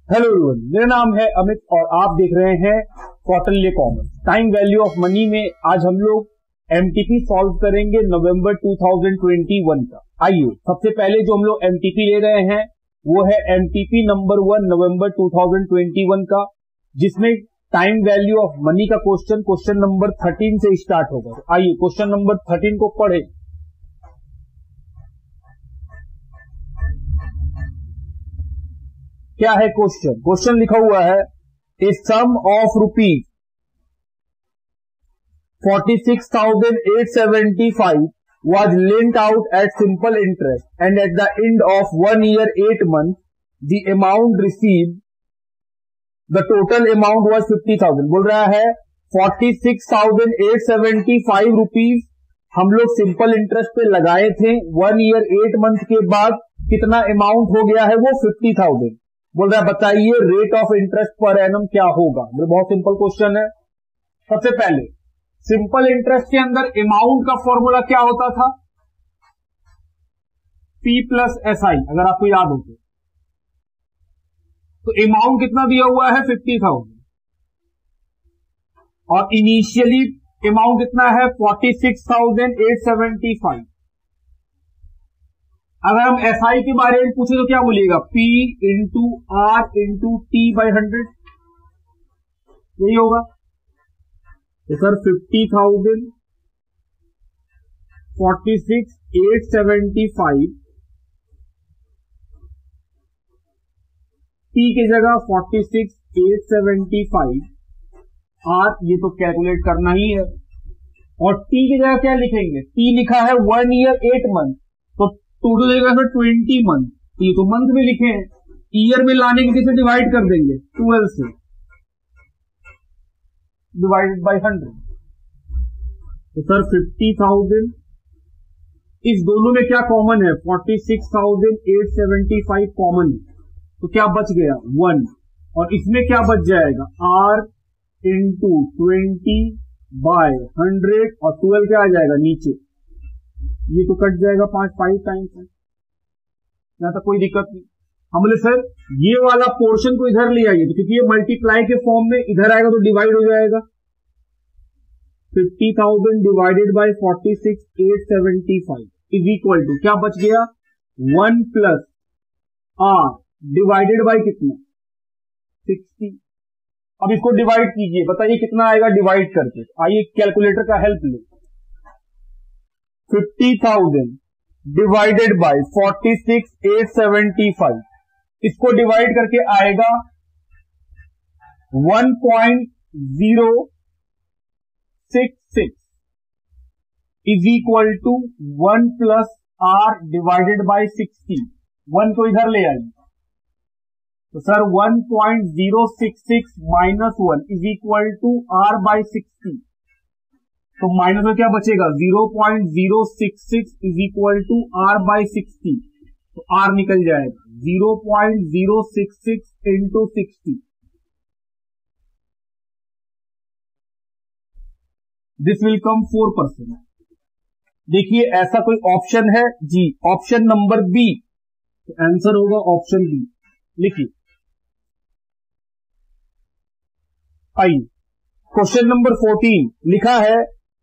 Hello everyone, मेरा नाम है अमित और आप देख रहे हैं quarterly commerce. Time value of money में आज हम लोग एमटीपी सॉल्व करेंगे नवंबर 2021 का। आइए, सबसे पहले जो हम लोग एमटीपी ले रहे हैं वो है एमटीपी नंबर 1 नवंबर 2021 का, जिसमें टाइम वैल्यू ऑफ मनी का क्वेश्चन नंबर 13 से स्टार्ट होगा। आइए क्वेश्चन नंबर 13 को पढ़े। क्या है क्वेश्चन लिखा हुआ है, ए सम of rupees 46,875 was lent out at simple interest and at the end of 1 year 8 months the amount received, the total amount was 50,000। बोल रहा है 46,875 रुपीज हम लोग सिंपल इंटरेस्ट पे लगाए थे। 1 ईयर 8 मंथ के बाद कितना अमाउंट हो गया है, वो 50,000। बोल रहा है बताइए rate of interest per annum क्या होगा। बहुत सिंपल क्वेश्चन है। सबसे पहले सिंपल इंटरेस्ट के अंदर अमाउंट का फॉर्मूला क्या होता था, P प्लस SI, अगर आपको याद हो तो अमाउंट कितना दिया हुआ है 50,000 और इनिशियली अमाउंट कितना है 46,875। अगर हम SI के बारे में पूछे तो क्या बोलिएगा, P into R into T by 100, यही होगा। तो सर 50,000 46,875 T की जगह 46,875 R, ये तो कैलकुलेट करना ही है। और T की जगह क्या लिखेंगे, T लिखा है 1 ईयर 8 मंथ, तो टोटल देगा फिर 20 मंथ। ये तो मंथ में लिखे हैं, ईयर में लाने के किसे डिवाइड कर देंगे, 12 से डिवाइडेड बाई 100। तो सर 50,000 इस दोनों में क्या कॉमन है, 46,875 कॉमन है, तो क्या बच गया 1, और इसमें क्या बच जाएगा R इंटू 20 बाय 100 और 12 क्या आ जाएगा नीचे, ये तो कट जाएगा 5 टाइम्स है, यहां तक कोई दिक्कत नहीं। हम बोले सर ये वाला पोर्शन को इधर ले आइए, तो क्योंकि ये मल्टीप्लाई के फॉर्म में इधर आएगा तो डिवाइड हो जाएगा। 50,000 divided by 46,875 is equal to क्या बच गया, 1 प्लस R डिवाइडेड बाय कितना 60। अब इसको डिवाइड कीजिए, बताइए कितना आएगा डिवाइड करके। आइए कैलकुलेटर का हेल्प ले। 50,000 डिवाइडेड बाय 46,875, इसको डिवाइड करके आएगा 1.066 is equal to 1 plus R divided by 60। 1 को इधर ले आइए, तो sir 1.066 minus 1 is equal to R by 60। तो माइनस में क्या बचेगा, 0.066 is equal to R by 60, तो R निकल जाएगा 0.066 इंटू 60। दिस विल कम 4%। देखिए ऐसा कोई ऑप्शन है जी, ऑप्शन नंबर बी, तो आंसर होगा ऑप्शन बी। लिखिए। आइए क्वेश्चन नंबर 14 लिखा है,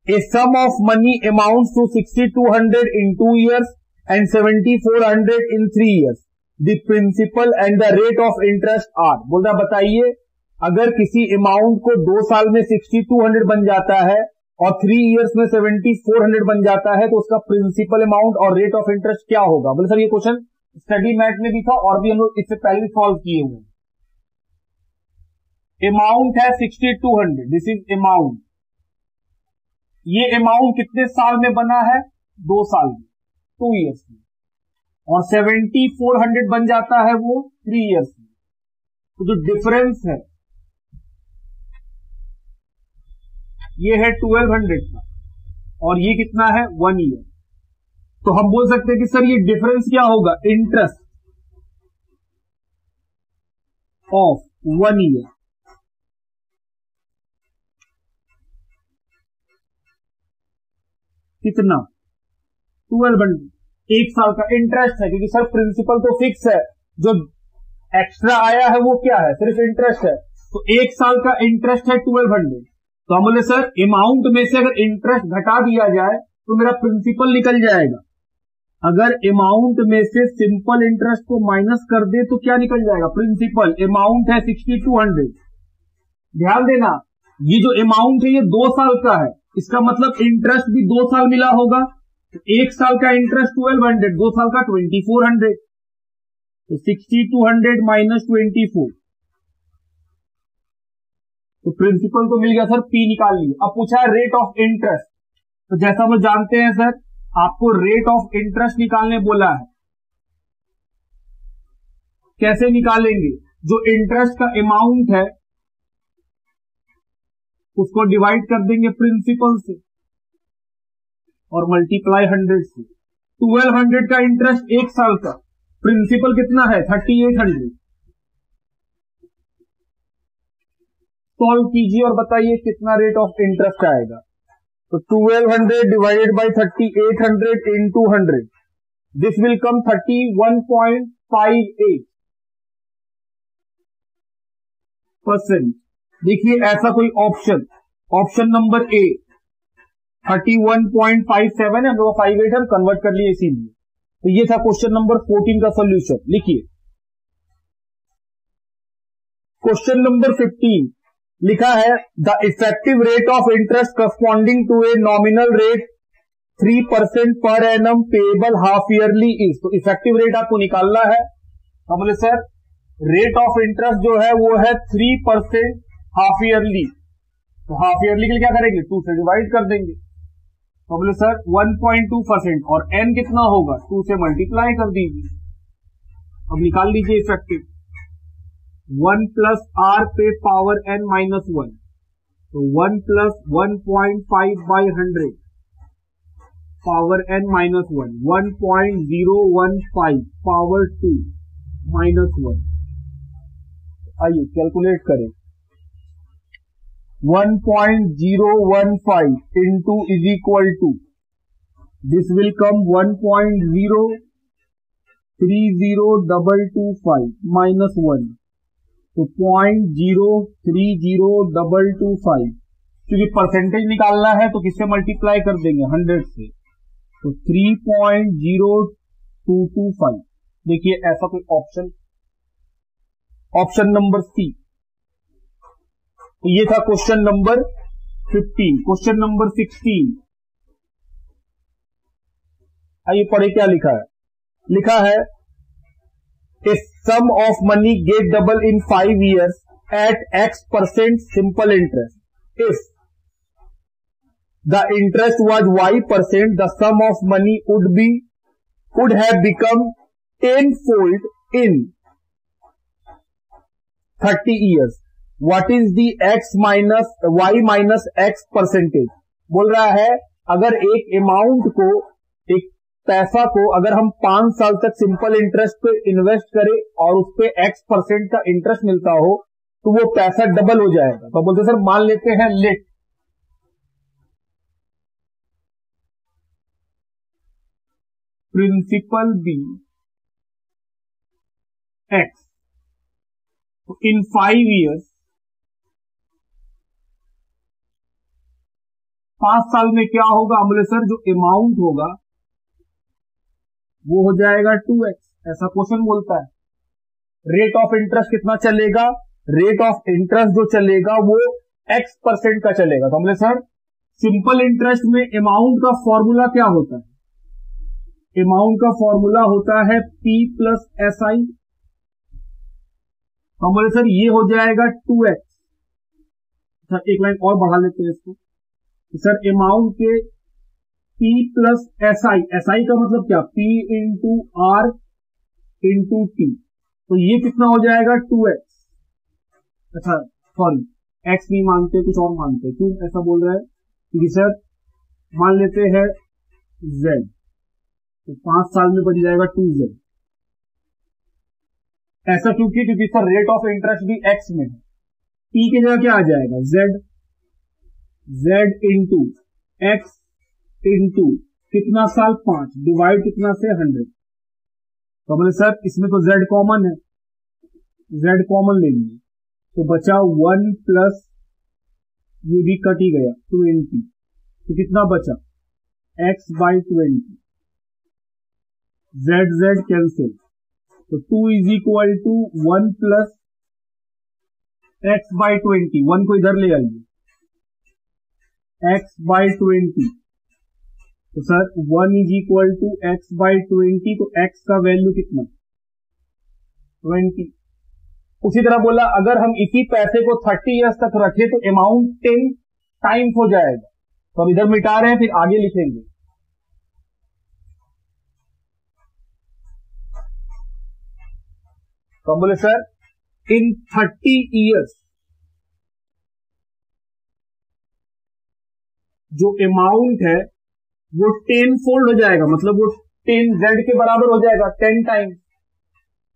a sum of money amounts to 6,200 in 2 years and 7,400 in 3 years. The principal and the rate of interest are। बोल रहा बताइए अगर किसी अमाउंट को 2 साल में 6,200 बन जाता है और 3 इयर्स में 7,400 बन जाता है, तो उसका प्रिंसिपल अमाउंट और रेट ऑफ इंटरेस्ट क्या होगा। बोले सर ये क्वेश्चन स्टडी मैथ में भी था और भी हम लोग इससे पहले सॉल्व किए हुए। अमाउंट है 6,200, दिस इज अमाउंट। ये अमाउंट कितने साल में बना है, 2 साल में, 2 इयर्स में, और 7,400 बन जाता है वो 3 इयर्स में। तो जो डिफरेंस है ये है 1,200 का और ये कितना है 1 ईयर। तो हम बोल सकते हैं कि सर ये डिफरेंस क्या होगा, इंटरेस्ट ऑफ 1 ईयर। कितना, 1200, 1 साल का इंटरेस्ट है, क्योंकि सर प्रिंसिपल तो फिक्स है, जो एक्स्ट्रा आया है वो क्या है, सिर्फ इंटरेस्ट है। तो 1 साल का इंटरेस्ट है 1200। तो हम बोले सर अमाउंट में से अगर इंटरेस्ट घटा दिया जाए तो मेरा प्रिंसिपल निकल जाएगा। अगर अमाउंट में से सिंपल इंटरेस्ट को माइनस कर दे तो क्या निकल जाएगा, प्रिंसिपल। अमाउंट है 6200। ध्यान देना ये जो अमाउंट है ये 2 साल का है, इसका मतलब इंटरेस्ट भी 2 साल मिला होगा। 1 साल का इंटरेस्ट 1200, 2 साल का 2400। तो 6200 माइनस 24, तो प्रिंसिपल तो मिल गया सर, पी निकाल लिया। अब पूछा है रेट ऑफ इंटरेस्ट, तो जैसा हम जानते हैं सर आपको रेट ऑफ इंटरेस्ट निकालने बोला है। कैसे निकालेंगे, जो इंटरेस्ट का अमाउंट है उसको डिवाइड कर देंगे प्रिंसिपल से और मल्टीप्लाई 100 से। 1200 का इंटरेस्ट 1 साल का, प्रिंसिपल कितना है 3800। सॉल्व कीजिए और बताइए कितना रेट ऑफ इंटरेस्ट आएगा। तो 1200 divided by 3800 into 100, this will कम 31.58%। देखिए ऐसा कोई ऑप्शन नंबर ए 31.57 है, 58 हम कन्वर्ट कर लिए इसीलिए। तो ये था क्वेश्चन नंबर 14 का सोल्यूशन। लिखिए क्वेश्चन नंबर 15 लिखा है the effective rate of interest corresponding to a nominal rate 3% per annum payable half yearly is. तो इफेक्टिव रेट आपको निकालना है। हम बोले सर रेट ऑफ इंटरेस्ट जो है वो है 3% हाफ ईयरली। तो हाफ ईयरली के लिए क्या करेंगे, 2 से डिवाइड कर देंगे। तो बोले सर 1.2% और एन कितना होगा, 2 से मल्टीप्लाई कर दीजिए। अब निकाल लीजिए इफेक्टिव। 1 प्लस आर पे पावर एन माइनस 1, तो 1 plus 1.5 by 100 power n minus 1, 1.015 power 2 minus 1। आइए कैलकुलेट करें। 1.015 into is equal to, this will come 1.030225 minus 1, तो 0.030225। क्योंकि परसेंटेज निकालना है तो किससे मल्टीप्लाई कर देंगे, 100 से। तो 3.0225। देखिए ऐसा कोई ऑप्शन नंबर सी। तो ये था क्वेश्चन नंबर 15। क्वेश्चन नंबर 16 आइए पढ़े क्या लिखा है। लिखा है a sum of money get double in 5 years at X% simple interest. If the interest was Y%, the sum of money would have become 10-fold in 30 years. What is the Y minus X percentage? बोल रहा है अगर एक amount को, एक पैसा को अगर हम 5 साल तक सिंपल इंटरेस्ट पे इन्वेस्ट करें और उस पे X% का इंटरेस्ट मिलता हो तो वो पैसा डबल हो जाएगा। तो बोलते सर मान लेते हैं लेट प्रिंसिपल बी X, तो इन 5 years 5 साल में क्या होगा, हम बोले सर जो अमाउंट होगा वो हो जाएगा 2x। ऐसा क्वेश्चन बोलता है। रेट ऑफ इंटरेस्ट कितना चलेगा, रेट ऑफ इंटरेस्ट जो चलेगा वो X% का चलेगा। तो हमने सर सिंपल इंटरेस्ट में अमाउंट का फॉर्मूला क्या होता है, अमाउंट का फॉर्मूला होता है P प्लस SI। तो हम बोले सर ये हो जाएगा 2x। सर एक लाइन और बढ़ा लेते हैं इसको। सर अमाउंट के P प्लस SI, SI का मतलब क्या, P into R into T, तो ये कितना हो जाएगा 2x। अच्छा सॉरी x नहीं मानते, कुछ और मानते। क्यों ऐसा बोल रहा है, क्योंकि सर मान लेते हैं z, तो 5 साल में बन जाएगा 2z। ऐसा क्योंकि सर रेट ऑफ इंटरेस्ट भी x में है। P की जगह क्या आ जाएगा, z इंटू x इंटू कितना साल 5 डिवाइड कितना से 100। तो बोले सर इसमें तो z कॉमन है, z कॉमन ले लिए तो बचा 1 प्लस ये भी कट ही गया 20, तो कितना बचा x बाई 20, z कैंसिल, तो 2 is equal to 1 plus x by 20, 1 को इधर ले आइए, x बाई 20, तो sir 1 is equal to x by 20, तो x का वैल्यू कितना 20। उसी तरह बोला अगर हम इसी पैसे को 30 इयर्स तक रखें तो अमाउंट 10 टाइम्स हो जाएगा, तो हम इधर मिटा रहे हैं फिर आगे लिखेंगे। तो हम बोले सर इन 30 इयर्स जो अमाउंट है वो 10 फोल्ड हो जाएगा, मतलब वो 10 z के बराबर हो जाएगा 10 टाइम्स।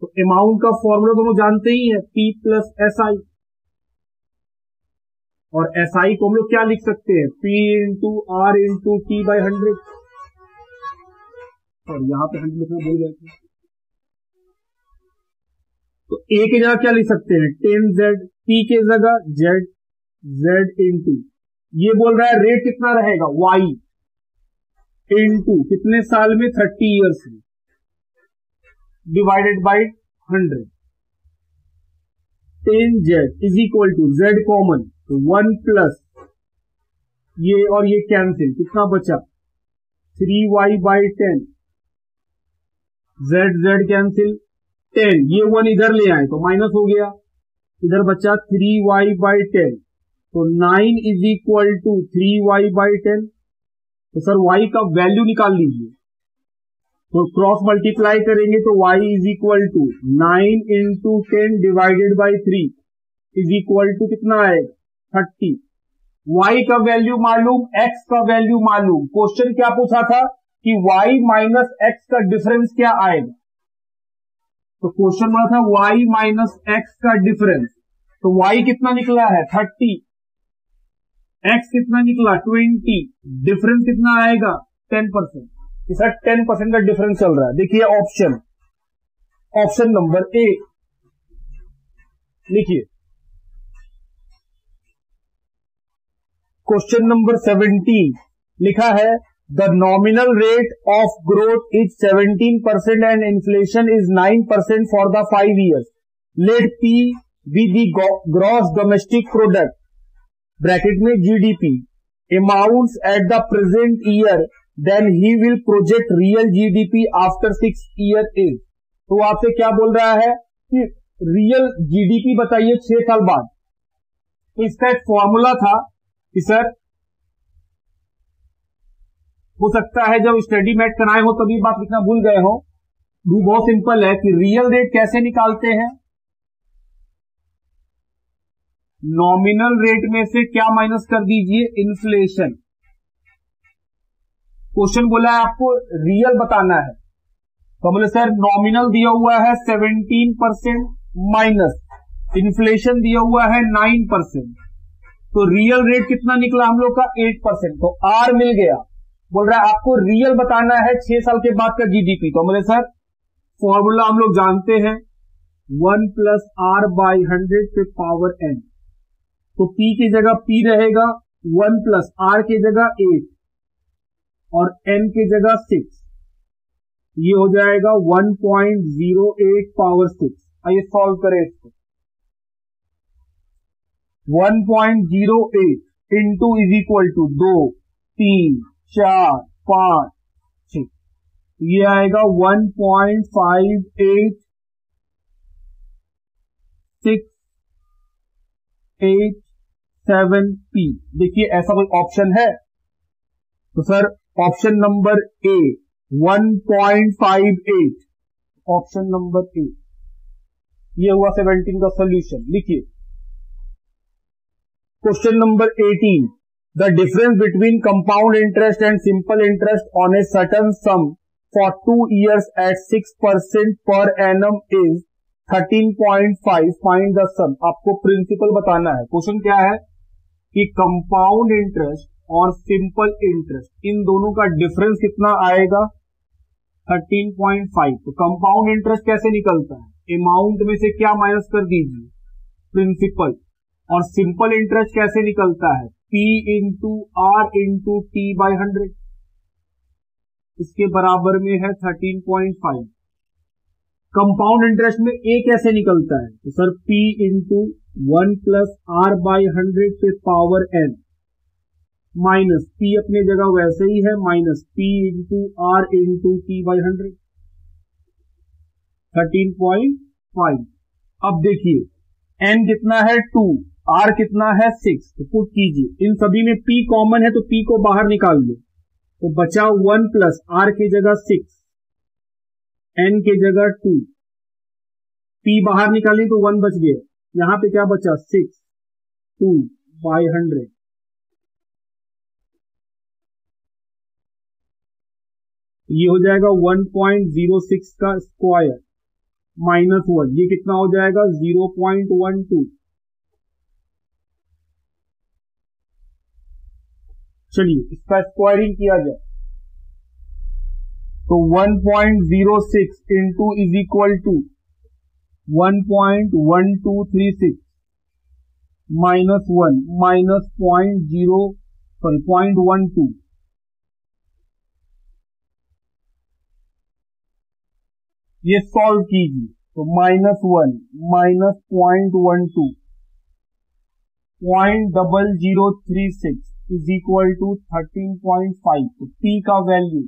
तो अमाउंट का फॉर्मूला दोनों जानते ही है P प्लस SI, और SI को हम लोग क्या लिख सकते हैं P into R into T by 100, और यहां पे 100 लिखना भूल गए थे, तो A की जगह क्या लिख सकते हैं 10Z, P के जगह Z इंटू ये बोल रहा है रेट कितना रहेगा Y इंटू कितने साल में 30 इयर्स में divided by 100, 10Z is equal to Z common, तो 1 प्लस ये और ये कैंसिल, कितना बचा 3Y बाई 10, Z कैंसिल 10, ये 1 इधर ले आए तो माइनस हो गया, इधर बचा 3Y बाई 10, तो 9 is equal to 3Y by 10, तो सर Y का वैल्यू निकाल लीजिए, तो क्रॉस मल्टीप्लाई करेंगे तो y is equal to 9 into 10 divided by 3 is equal to कितना आएगा 30। y का वैल्यू मालूम, x का वैल्यू मालूम, क्वेश्चन क्या पूछा था कि y माइनस x का डिफरेंस क्या आएगा, तो क्वेश्चन बोला था y माइनस x का डिफरेंस, तो y कितना निकला है 30, x कितना निकला 20, डिफरेंस कितना आएगा 10%, सर 10% का डिफरेंस चल रहा है। देखिए ऑप्शन नंबर ए लिखिए, क्वेश्चन नंबर 17 लिखा है the nominal rate of growth is 17% and inflation is 9% for the 5 years, let P be the gross domestic product bracket में GDP amounts at the present year, then he will project real GDP after 6 years is. तो आपसे क्या बोल रहा है कि real GDP बताइए 6 साल बाद। तो इसका एक फॉर्मूला था कि सर हो सकता है जब स्टडी मैट कराए हो तभी बात लिखना भूल गए हो, बहुत सिंपल है कि रियल रेट कैसे निकालते हैं, नॉमिनल रेट में से क्या माइनस कर दीजिए इन्फ्लेशन। क्वेश्चन बोला है आपको रियल बताना है, तो बोले सर नॉमिनल दिया हुआ है 17% माइनस इन्फ्लेशन दिया हुआ है 9%, तो रियल रेट कितना निकला हम लोग का 8%, तो आर मिल गया। बोल रहा है आपको रियल बताना है 6 साल के बाद का GDP, तो बोले सर फॉर्मूला हम लोग जानते हैं 1 प्लस आर बाई 100 पे पावर n, तो P की जगह P रहेगा 1 प्लस आर की जगह 8 और n की जगह 6, ये हो जाएगा 1.08 पावर 6। आइए सॉल्व करें इसको, 1.08 इंटू इज इक्वल टू 2 3 4 5 6, ये आएगा 1.58687p। देखिए ऐसा कोई ऑप्शन है, तो sir option number A 1.58, option number A, ये हुआ 17 का सॉल्यूशन। लिखिए question number 18, the difference between compound interest and simple interest on a certain sum for 2 years at 6% per annum is 13.5, find the sum. आपको principal बताना है। Question क्या है कि कंपाउंड इंटरेस्ट और सिंपल इंटरेस्ट इन दोनों का डिफरेंस कितना आएगा 13.5। तो कंपाउंड इंटरेस्ट कैसे निकलता है, अमाउंट में से क्या माइनस कर दीजिए, प्रिंसिपल। और सिंपल इंटरेस्ट कैसे निकलता है, P into R into T by 100, इसके बराबर में है 13.5। कंपाउंड इंटरेस्ट में ए कैसे निकलता है, तो sir P into 1 plus R by 100 पे पावर n माइनस P अपने जगह वैसे ही है, minus P into R into T by 100, 13.5। अब देखिए n कितना है 2, r कितना है 6, तो पुट कीजिए। इन सभी में p कॉमन है तो p को बाहर निकाल लो, तो बचा 1 प्लस r की जगह 6, n के जगह 2, p बाहर निकाली तो 1 बच गया, यहां पे क्या बचा 6 2 बाई 100, ये हो जाएगा 1.06 का स्क्वायर माइनस 1, ये कितना हो जाएगा 0.12। चलिए इसका स्क्वायरिंग किया जाए, तो 1.06 into is equal to 1.1236 minus 1 minus 0.12, ये सॉल्व कीजिए, तो -1 माइनस 0.12 0.0036 इज इक्वल टू 13.5। तो P का वैल्यू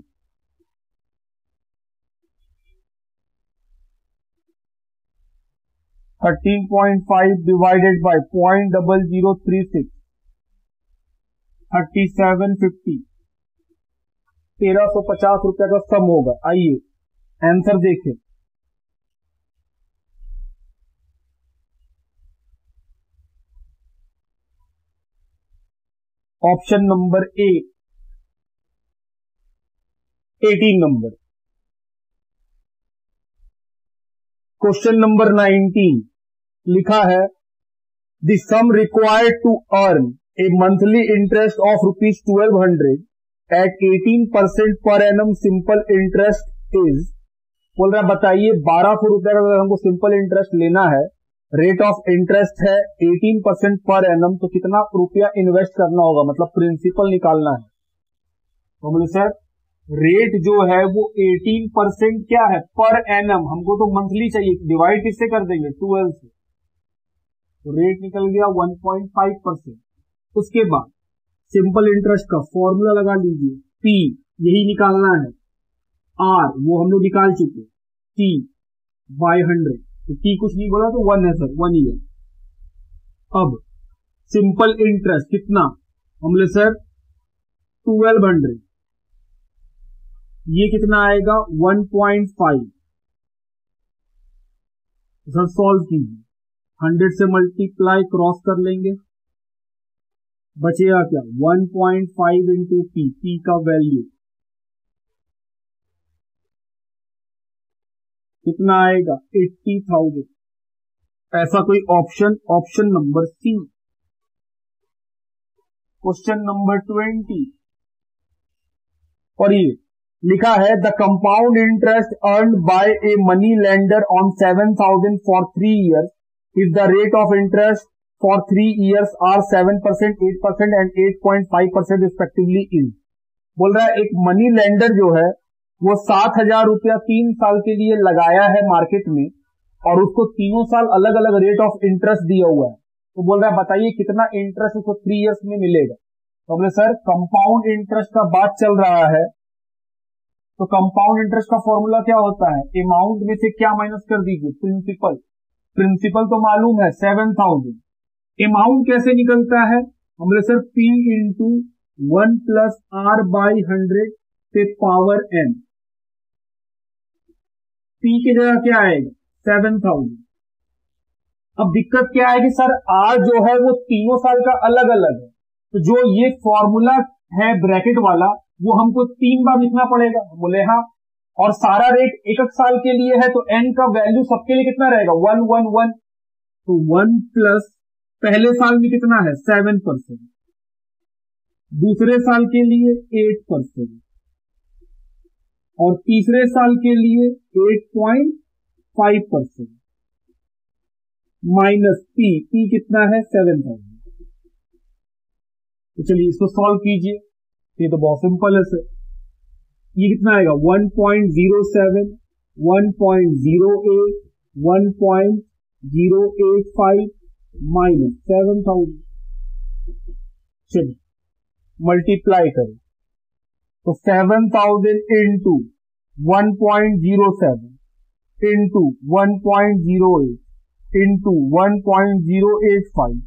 13.5 डिवाइडेड बाय 0.0036, 3750, 1350 रुपए का सम होगा। आइए आंसर देखें, option number A 18 number. Question number 19 लिखा है the sum required to earn a monthly interest of ₹1200 at 18% per annum simple interest is, बोल रहा है बताइए 1200 रुपए का अगर हमको सिंपल इंटरेस्ट लेना है, रेट ऑफ इंटरेस्ट है 18% पर एनम, तो कितना रुपया इन्वेस्ट करना होगा, मतलब प्रिंसिपल निकालना है। तो बोले सर रेट जो है वो 18% क्या है पर एनम, हमको तो मंथली चाहिए, डिवाइड किससे कर देंगे 12 से, तो रेट निकल गया 1.5%। उसके बाद सिंपल इंटरेस्ट का फॉर्मूला लगा लीजिए, P यही निकालना है, R वो हम लोग निकाल चुके, T बाई 100, तो T कुछ नहीं बोला तो 1 है सर, 1 ईयर। अब सिंपल इंटरेस्ट कितना, हम बोले सर 1200, ये कितना आएगा 1.5, सर सॉल्व कीजिए, 100 से मल्टीप्लाई क्रॉस कर लेंगे, बचेगा क्या 1.5 इंटू P का वैल्यू कितना आएगा 80,000। ऐसा कोई option, option number C. Question number 20 और ये लिखा है the compound interest earned by a money lender on 7,000 for 3 years if the rate of interest for 3 years are 7%, 8% and 8.5% respectively is. बोल रहा है एक मनी लेंडर जो है वो 7,000 रुपया 3 साल के लिए लगाया है मार्केट में और उसको तीनों साल अलग अलग रेट ऑफ इंटरेस्ट दिया हुआ है, तो बोल रहा है बताइए कितना इंटरेस्ट उसको 3 years में मिलेगा। तो बोले सर कंपाउंड इंटरेस्ट का बात चल रहा है, तो कंपाउंड इंटरेस्ट का फॉर्मूला क्या होता है, अमाउंट में से क्या माइनस कर दीजिए प्रिंसिपल। प्रिंसिपल तो मालूम है 7,000, अमाउंट कैसे निकलता है, हम बोले sir P into 1 plus R by 100 पे पावर n, P की जगह क्या आएगा 7,000। अब दिक्कत क्या है कि सर R जो है वो तीनों साल का अलग अलग है, तो जो ये फॉर्मूला है ब्रैकेट वाला वो हमको 3 बार लिखना पड़ेगा, बोले हाँ, और सारा रेट एक साल के लिए है तो n का वैल्यू सबके लिए कितना रहेगा 1 1 1, तो 1 प्लस पहले साल में कितना है 7%, दूसरे साल के लिए 8% और तीसरे साल के लिए 8.5%। माइनस पी कितना है 7,000। तो चलिए इसको सॉल्व कीजिए, ये तो बहुत सिंपल है सर। ये कितना आएगा 1.07, 1.08, 1.085 माइनस 7,000। चलिए मल्टीप्लाई करें तो 7,000 इंटू 1.07 इंटू 1.08 इंटू 1.085,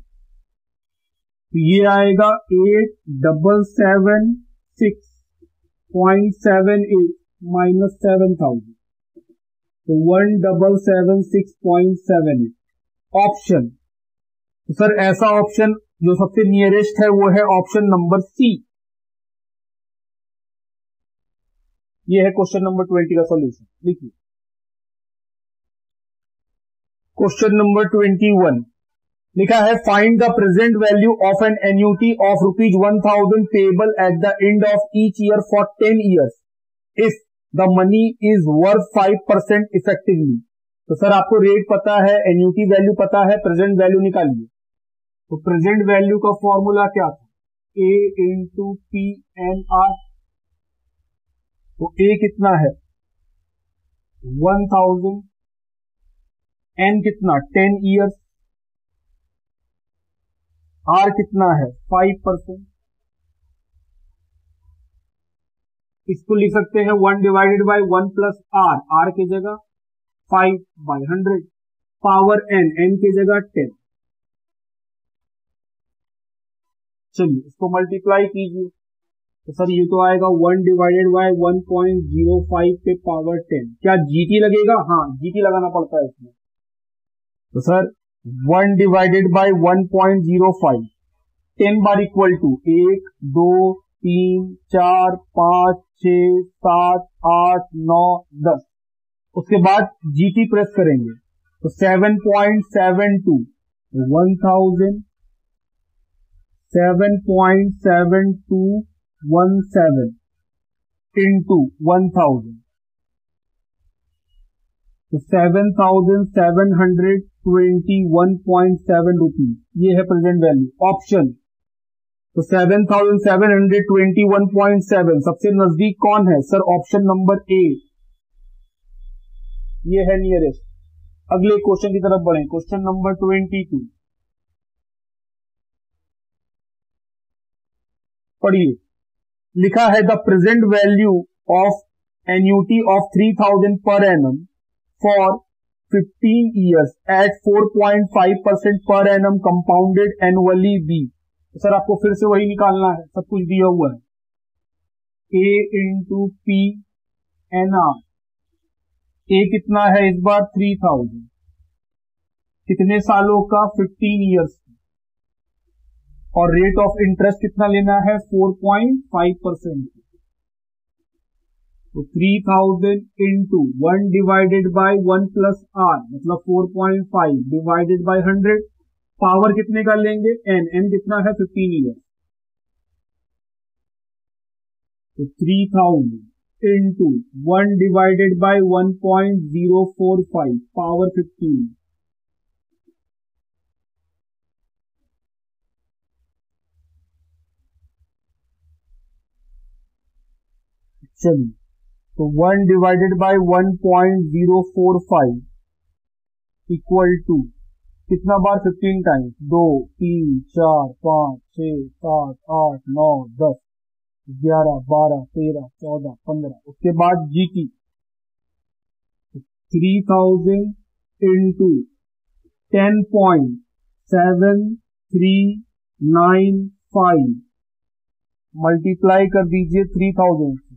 तो ये आएगा 8,776.78 माइनस 7,000, तो 1,776.78 ऑप्शन। तो सर ऐसा ऑप्शन जो सबसे नियरेस्ट है वो है ऑप्शन नंबर सी। ये है क्वेश्चन नंबर 20 का सॉल्यूशन। देखिए क्वेश्चन नंबर 21 लिखा है find the present value of an annuity of ₹1,000 payable at the end of each year for 10 years if the money is worth 5% effectively. तो सर आपको rate पता है, एन्यूटी वैल्यू पता है, प्रेजेंट वैल्यू निकालिए। तो प्रेजेंट वैल्यू का formula क्या था, ए इंटू पी एन आर। तो ए कितना है 1,000, एन कितना 10 years, आर कितना है 5%। इसको लिख सकते हैं 1 divided by 1 plus R, R की जगह 5/100 पावर एन की जगह 10। चलिए इसको मल्टीप्लाई कीजिए तो सर ये तो आएगा 1 डिवाइडेड बाई 1.05 पे पावर 10। क्या जीटी लगेगा? हाँ जीटी लगाना पड़ता है इसमें। तो सर 1 डिवाइडेड बाई 1.05 10 बार इक्वल टू 1 2 3 4 5 6 7 8 9 10। उसके बाद जीटी प्रेस करेंगे तो 7.72 1000 7.7217 इंटू 1000, तो 7,721.7 रुपीज, ये है प्रेजेंट वैल्यू ऑप्शन। तो 7,721.7 सबसे नजदीक कौन है सर? ऑप्शन नंबर ए, ये है नियरेस्ट। अगले क्वेश्चन की तरफ बढ़ें, क्वेश्चन नंबर 22 पढ़िए। लिखा है the present value of annuity of 3,000 per annum for 15 years at 4.5% per annum compounded annually be. तो सर आपको फिर से वही निकालना है, सब कुछ दिया हुआ है, A into P N R. A कितना है इस बार 3,000, कितने सालों का 15 years, और रेट ऑफ इंटरेस्ट कितना लेना है 4.5%। तो 3,000 into 1 divided by 1 plus R मतलब 4.5 डिवाइडेड बाई 100, पावर कितने का लेंगे एन कितना है 15 years। तो 3,000 इंटू 1 डिवाइडेड बाई 1.045 पावर 15। चलिए तो 1 डिवाइडेड बाई 1.045 इक्वल टू कितना बार 15 टाइम्स, 2 3 4 5 6 7 8 9 10 11 12 13 14 15। उसके बाद जीटी 3,000 इंटू 10.7395 मल्टीप्लाई कर दीजिए 3,000 से,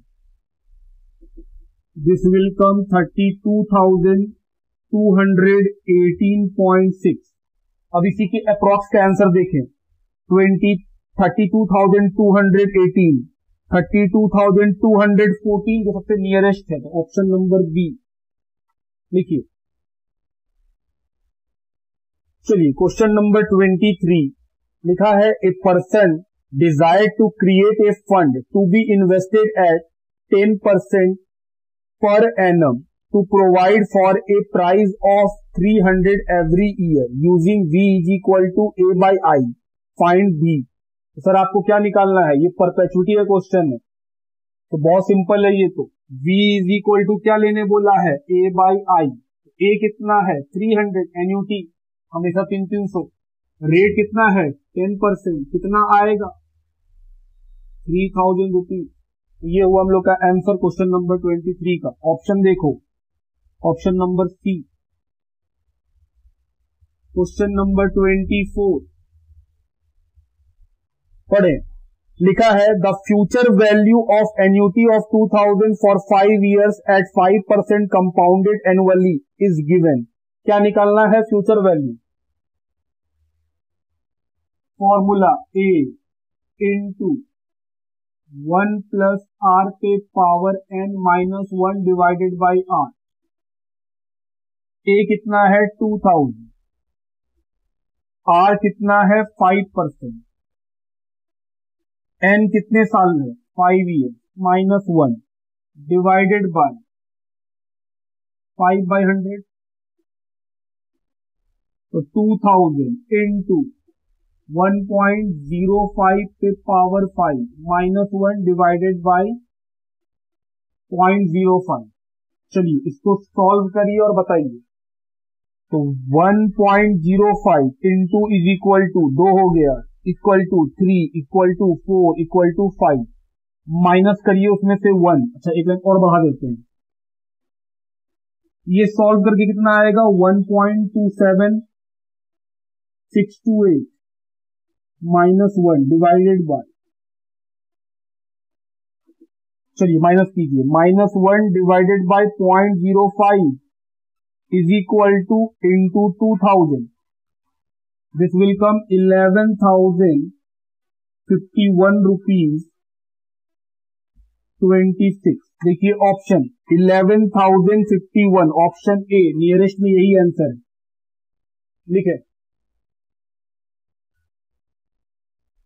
दिस विल कम 32,218.6। अब इसी के अप्रॉक्स का आंसर देखें, 32,218, 32,214 जो सबसे नियरेस्ट है, तो ऑप्शन नंबर बी लिखिए। चलिए क्वेश्चन नंबर 23 लिखा है a person desire to create a fund to be invested at 10% per annum to provide for a price of 300 every year using V is equal to A by I. Find B. तो sir आपको क्या निकालना है? ये perpetuity का question है, तो बहुत सिंपल है ये तो। V इज इक्वल टू क्या लेने बोला है? A by I. A कितना है? 300 एन्यूटी, हमेशा 300। रेट कितना है? 10%। कितना आएगा? 3000 रुपीज। ये हुआ हम लोग का आंसर क्वेश्चन नंबर 23 का। ऑप्शन देखो, option number C. Question number 24 पढ़े। लिखा है the future value of annuity of 2000 for 5 years at 5% compounded annually is given. क्या निकालना है? Future value. Formula A into 1 plus R पे power n minus 1 divided by R. A कितना है? 2000। Are कितना है? 5%। n कितने साल में? 5 years माइनस 1 डिवाइडेड बाय 5/100। तो 2000 इंटू 1.05 पे पावर 5 माइनस 1 डिवाइडेड बाई 0.05। चलिए इसको सॉल्व करिए और बताइए। तो 1.05 इंटू इज इक्वल टू 2 हो गया, equal to 3, equal to 4, equal to 5। Minus करिए उसमें से 1। अच्छा एक लाइन और बढ़ा देते हैं। ये सॉल्व करके कितना आएगा? 1.27628 माइनस 1 डिवाइडेड बाय, चलिए माइनस कीजिए, minus 1 divided by 0.05 is equal two into 2000। This will come 11,051 rupees 26। देखिए ऑप्शन 11,051, ऑप्शन ए नियरेस्ट में यही आंसर है। लिखे।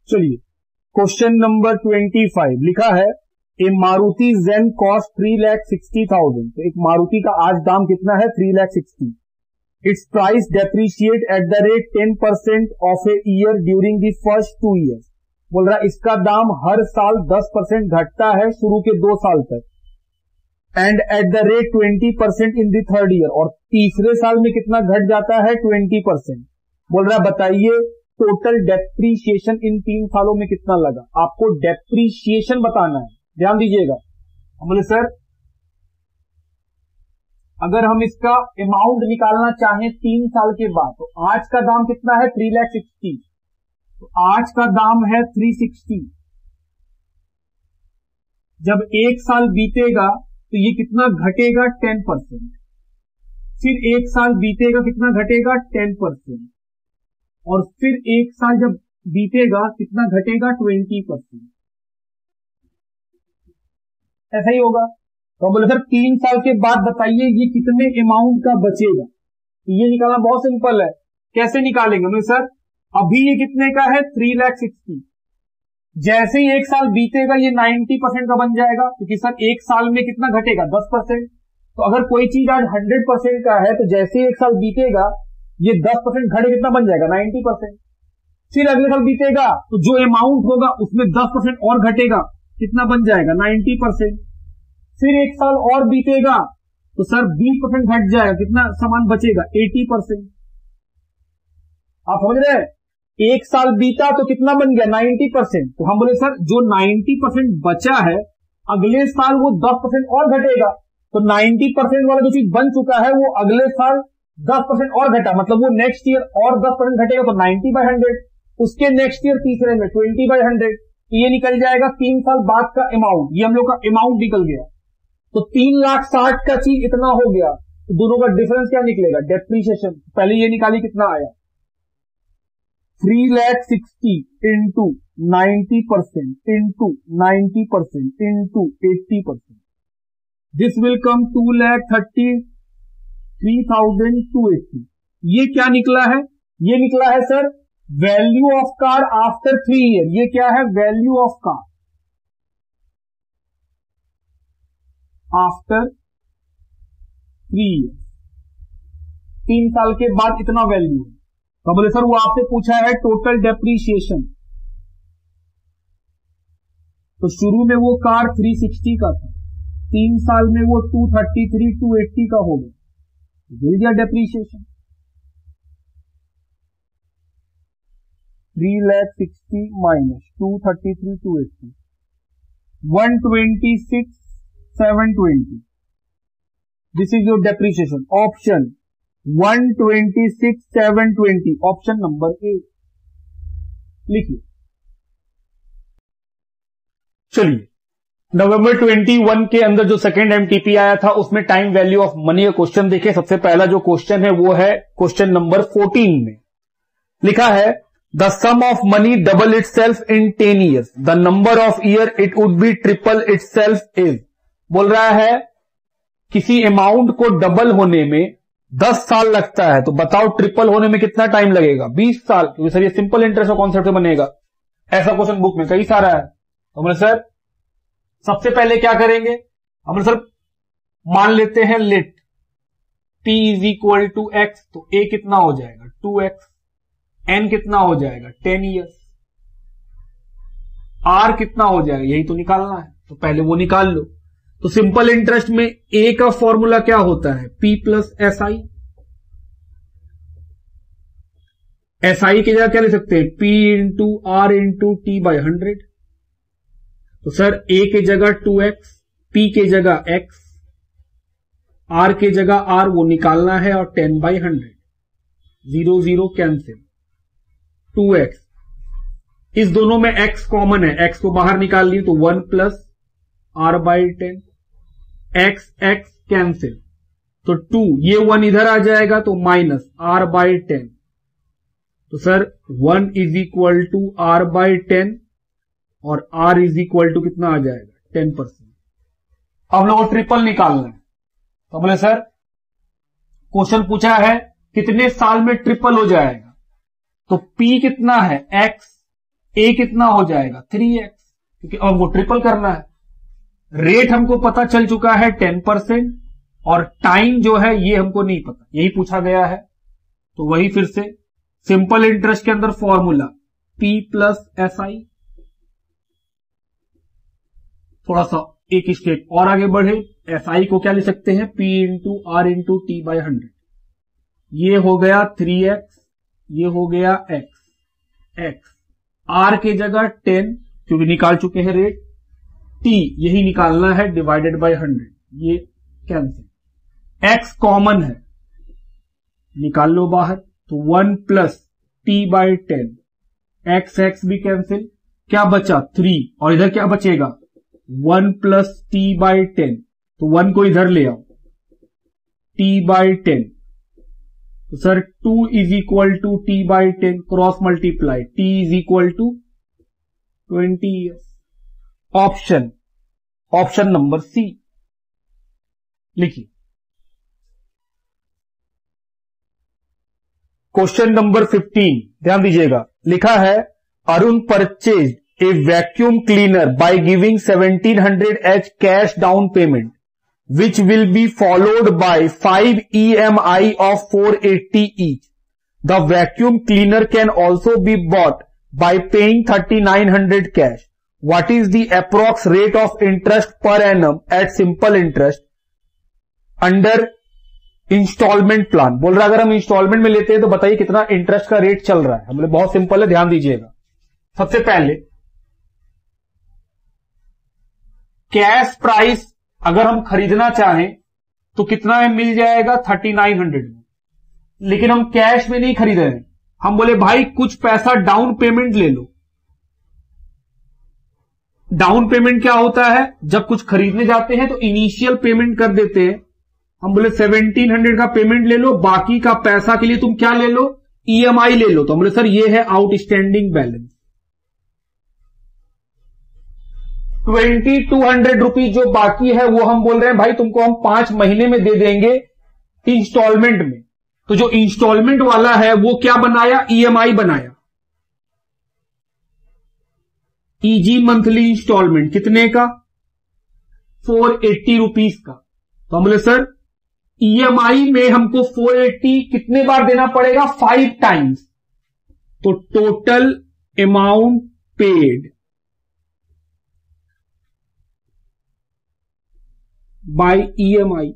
चलिए क्वेश्चन नंबर 25 लिखा है ए मारुति जेन कॉस्ट 3,60,000। तो एक मारुति का आज दाम कितना है? 3,60,000। It's price depreciate at the rate 10% of a year during the first 2 years। बोल रहा है इसका दाम हर साल 10% घटता है शुरू के 2 साल तक, and at the rate 20% in the third year. और तीसरे साल में कितना घट जाता है? 20%। बोल रहा है बताइए टोटल डेप्रीशिएशन इन 3 सालों में कितना लगा? आपको डेप्रीशिएशन बताना है, ध्यान दीजिएगा। हम बोले सर अगर हम इसका अमाउंट निकालना चाहें 3 साल के बाद, तो आज का दाम कितना है? 3,60,000। तो आज का दाम है 360। जब 1 साल बीतेगा तो ये कितना घटेगा? 10%। फिर 1 साल बीतेगा, कितना घटेगा? 10%। और फिर 1 साल जब बीतेगा कितना घटेगा? 20%। ऐसा ही होगा। तो बोले सर 3 साल के बाद बताइए ये कितने अमाउंट का बचेगा? तो ये निकालना बहुत सिंपल है। कैसे निकालेंगे? बोले सर अभी ये कितने का है? 3,60,000। जैसे ही 1 साल बीतेगा ये 90% का बन जाएगा, क्योंकि सर 1 साल में कितना घटेगा? 10%। तो अगर कोई चीज आज 100% का है, तो जैसे ही 1 साल बीतेगा ये 10% घटे कितना बन जाएगा? 90%। फिर अगले साल बीतेगा तो जो अमाउंट होगा उसमें 10% और घटेगा, कितना बन जाएगा? 90%। फिर 1 साल और बीतेगा तो सर 20% घट जाएगा, कितना सामान बचेगा? 80%। आप समझ रहे हैं? 1 साल बीता तो कितना बन गया? 90%। तो हम बोले सर जो 90% बचा है अगले साल वो 10% और घटेगा। तो 90% वाला जो चीज बन चुका है वो अगले साल 10% और घटा, मतलब वो नेक्स्ट ईयर और 10% घटेगा, तो 90/100। उसके नेक्स्ट ईयर तीसरे में 20/100। तो ये निकल जाएगा 3 साल बाद का अमाउंट। ये हम लोग का अमाउंट निकल गया। तो 3,60,000 का चीज इतना हो गया, तो दोनों का डिफरेंस क्या निकलेगा? डेप्रीशिएशन। पहले ये निकाली, कितना आया? 3,60,000 into 90% into 90% into 80%। This will कम 2,33,280। ये क्या निकला है? ये निकला है sir value of car after 3 years। ये क्या है? Value of car after 3 year, 3 साल के बाद इतना वैल्यू है। तो बोले सर वो आपसे पूछा है टोटल डेप्रीशिएशन, तो शुरू में वो कार 360 का था, 3 साल में वो 233 280 का हो गया, मिल गया depreciation 3,60,000 minus 233 280 126,720। This is your depreciation. Option 126,720, option number ए लिखिए। चलिए, नवंबर 21 के अंदर जो सेकेंड एमटीपी आया था उसमें टाइम वैल्यू ऑफ मनी का क्वेश्चन देखे। सबसे पहला जो क्वेश्चन है वो है क्वेश्चन नंबर 14 में लिखा है the sum of money double it self in 10 years, the number of year it would be triple it self is. बोल रहा है किसी अमाउंट को डबल होने में 10 साल लगता है, तो बताओ ट्रिपल होने में कितना टाइम लगेगा? 20 साल। क्योंकि सर ये सिंपल इंटरेस्ट का कॉन्सेप्ट से बनेगा, ऐसा क्वेश्चन बुक में कई सारा है। तो बोले सर सबसे पहले क्या करेंगे, हम सर मान लेते हैं let t is equal to X, तो a कितना हो जाएगा 2x, n कितना हो जाएगा 10 ईयर्स, r कितना हो जाएगा, यही तो निकालना है, तो पहले वो निकाल लो। तो सिंपल इंटरेस्ट में a का फॉर्मूला क्या होता है p प्लस SI, SI की जगह क्या ले सकते हैं p into r into T by 100। तो सर a के जगह 2x, p के जगह x, r के जगह r वो निकालना है और 10 बाई 100, 0 0 कैंसिल, 2x, इस दोनों में x कॉमन है, x को बाहर निकाल ली तो 1 plus r by 10, x x cancel, तो 2, ये 1 इधर आ जाएगा तो माइनस r बाई 10। तो sir 1 is equal to r by 10 और r इज इक्वल टू कितना आ जाएगा 10%। अब लोगों को ट्रिपल निकालना है, तो बोले सर क्वेश्चन पूछा है कितने साल में ट्रिपल हो जाएगा, तो p कितना है x, a कितना हो जाएगा 3x, क्योंकि अब हमको ट्रिपल करना है। रेट हमको पता चल चुका है 10% और टाइम जो है ये हमको नहीं पता, यही पूछा गया है। तो वही फिर से सिंपल इंटरेस्ट के अंदर फॉर्मूला p प्लस SI, थोड़ा सा एक स्टेप और आगे बढ़े, SI को क्या ले सकते हैं p into r into T by 100, ये हो गया 3x, ये हो गया x, r के जगह 10 क्योंकि निकाल चुके हैं रेट, t यही निकालना है डिवाइडेड बाय 100, ये कैंसिल, x कॉमन है निकाल लो बाहर, तो 1 प्लस टी बाई 10, x भी कैंसिल, क्या बचा 3 और इधर क्या बचेगा 1 प्लस टी बाई 10, तो 1 को इधर ले आओ, टी बाई 10, तो sir 2 is equal to T by 10 cross multiply, t is equal to 20 years. Option number C लिखिए। क्वेश्चन नंबर 15 ध्यान दीजिएगा, लिखा है Arun purchase a vacuum cleaner by giving 1700 cash down payment which will be followed by 5 EMI of 480 each. The vacuum cleaner can also be bought by paying 3900 cash. What is the approx rate of interest per annum at simple interest under installment plan? बोल रहा अगर हम instalment में लेते हैं तो बताइए कितना इंटरेस्ट का रेट चल रहा है। हम बोले बहुत सिंपल है, ध्यान दीजिएगा। सबसे पहले कैश प्राइस अगर हम खरीदना चाहें तो कितना में मिल जाएगा 3900 में, लेकिन हम कैश में नहीं खरीद रहे हैं, हम बोले भाई कुछ पैसा डाउन पेमेंट ले लो। डाउन पेमेंट क्या होता है, जब कुछ खरीदने जाते हैं तो इनिशियल पेमेंट कर देते हैं, हम बोले 1700 का पेमेंट ले लो, बाकी का पैसा के लिए तुम क्या ले लो EMI ले लो। तो हम बोले सर ये है आउटस्टैंडिंग बैलेंस, 2200 रुपीज जो बाकी है वो हम बोल रहे हैं भाई तुमको हम 5 महीने में दे देंगे इंस्टॉलमेंट में। तो जो इंस्टॉलमेंट वाला है वो क्या बनाया, EMI बनाया, इजी मंथली इंस्टॉलमेंट कितने का 480 रुपीज का। तो हम बोले सर ईएमआई में हमको 480 कितने बार देना पड़ेगा? 5 टाइम्स। तो total amount paid by EMI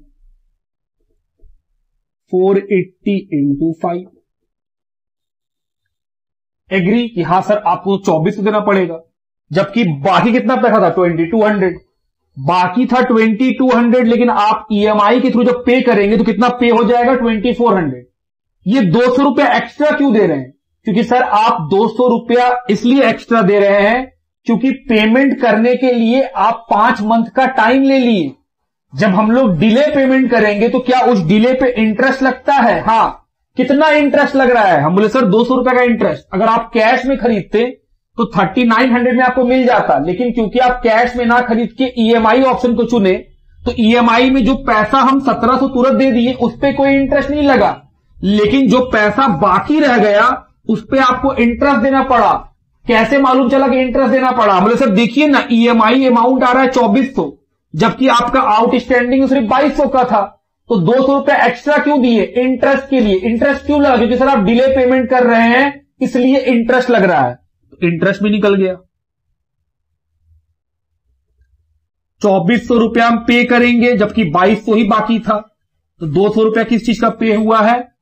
480 into 5। Agree कि हां सर आपको 24 देना पड़ेगा, जबकि बाकी कितना पैसा था? 2200। बाकी था 2200, लेकिन आप ईएमआई के थ्रू जब पे करेंगे तो कितना पे हो जाएगा? 2400। ये 200 रुपया एक्स्ट्रा क्यों दे रहे हैं? क्योंकि सर आप 200 रुपया इसलिए एक्स्ट्रा दे रहे हैं क्योंकि पेमेंट करने के लिए आप 5 मंथ का टाइम ले लिए। जब हम लोग डिले पेमेंट करेंगे तो क्या उस डिले पे इंटरेस्ट लगता है? हां। कितना इंटरेस्ट लग रहा है? हम बोले सर 200 रुपए का इंटरेस्ट। अगर आप कैश में खरीदते तो 3900 में आपको मिल जाता, लेकिन क्योंकि आप कैश में ना खरीद के ईएमआई ऑप्शन को चुने तो ईएमआई में जो पैसा हम 1700 तुरंत दे दिए उस पर कोई इंटरेस्ट नहीं लगा, लेकिन जो पैसा बाकी रह गया उस पर आपको इंटरेस्ट देना पड़ा। कैसे मालूम चला कि इंटरेस्ट देना पड़ा? बोले सर देखिए ना, ईएमआई अमाउंट आ रहा है 2400, जबकि आपका आउटस्टैंडिंग सिर्फ 2200 का था, तो 200 रुपए एक्स्ट्रा क्यों दिए? इंटरेस्ट के लिए। इंटरेस्ट क्यों लगा? क्योंकि सर आप डिले पेमेंट कर रहे हैं इसलिए इंटरेस्ट लग रहा है। तो इंटरेस्ट भी निकल गया। 2400 रुपया हम पे करेंगे जबकि 2200 ही बाकी था, तो 200 रुपया किस चीज का पे हुआ है?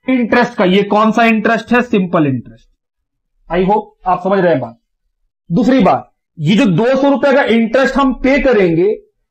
इंटरेस्ट का। ये कौन सा इंटरेस्ट है? Simple interest. आई होप आप समझ रहे हैं बात। दूसरी बात, ये जो 200 रुपए का इंटरेस्ट हम पे करेंगे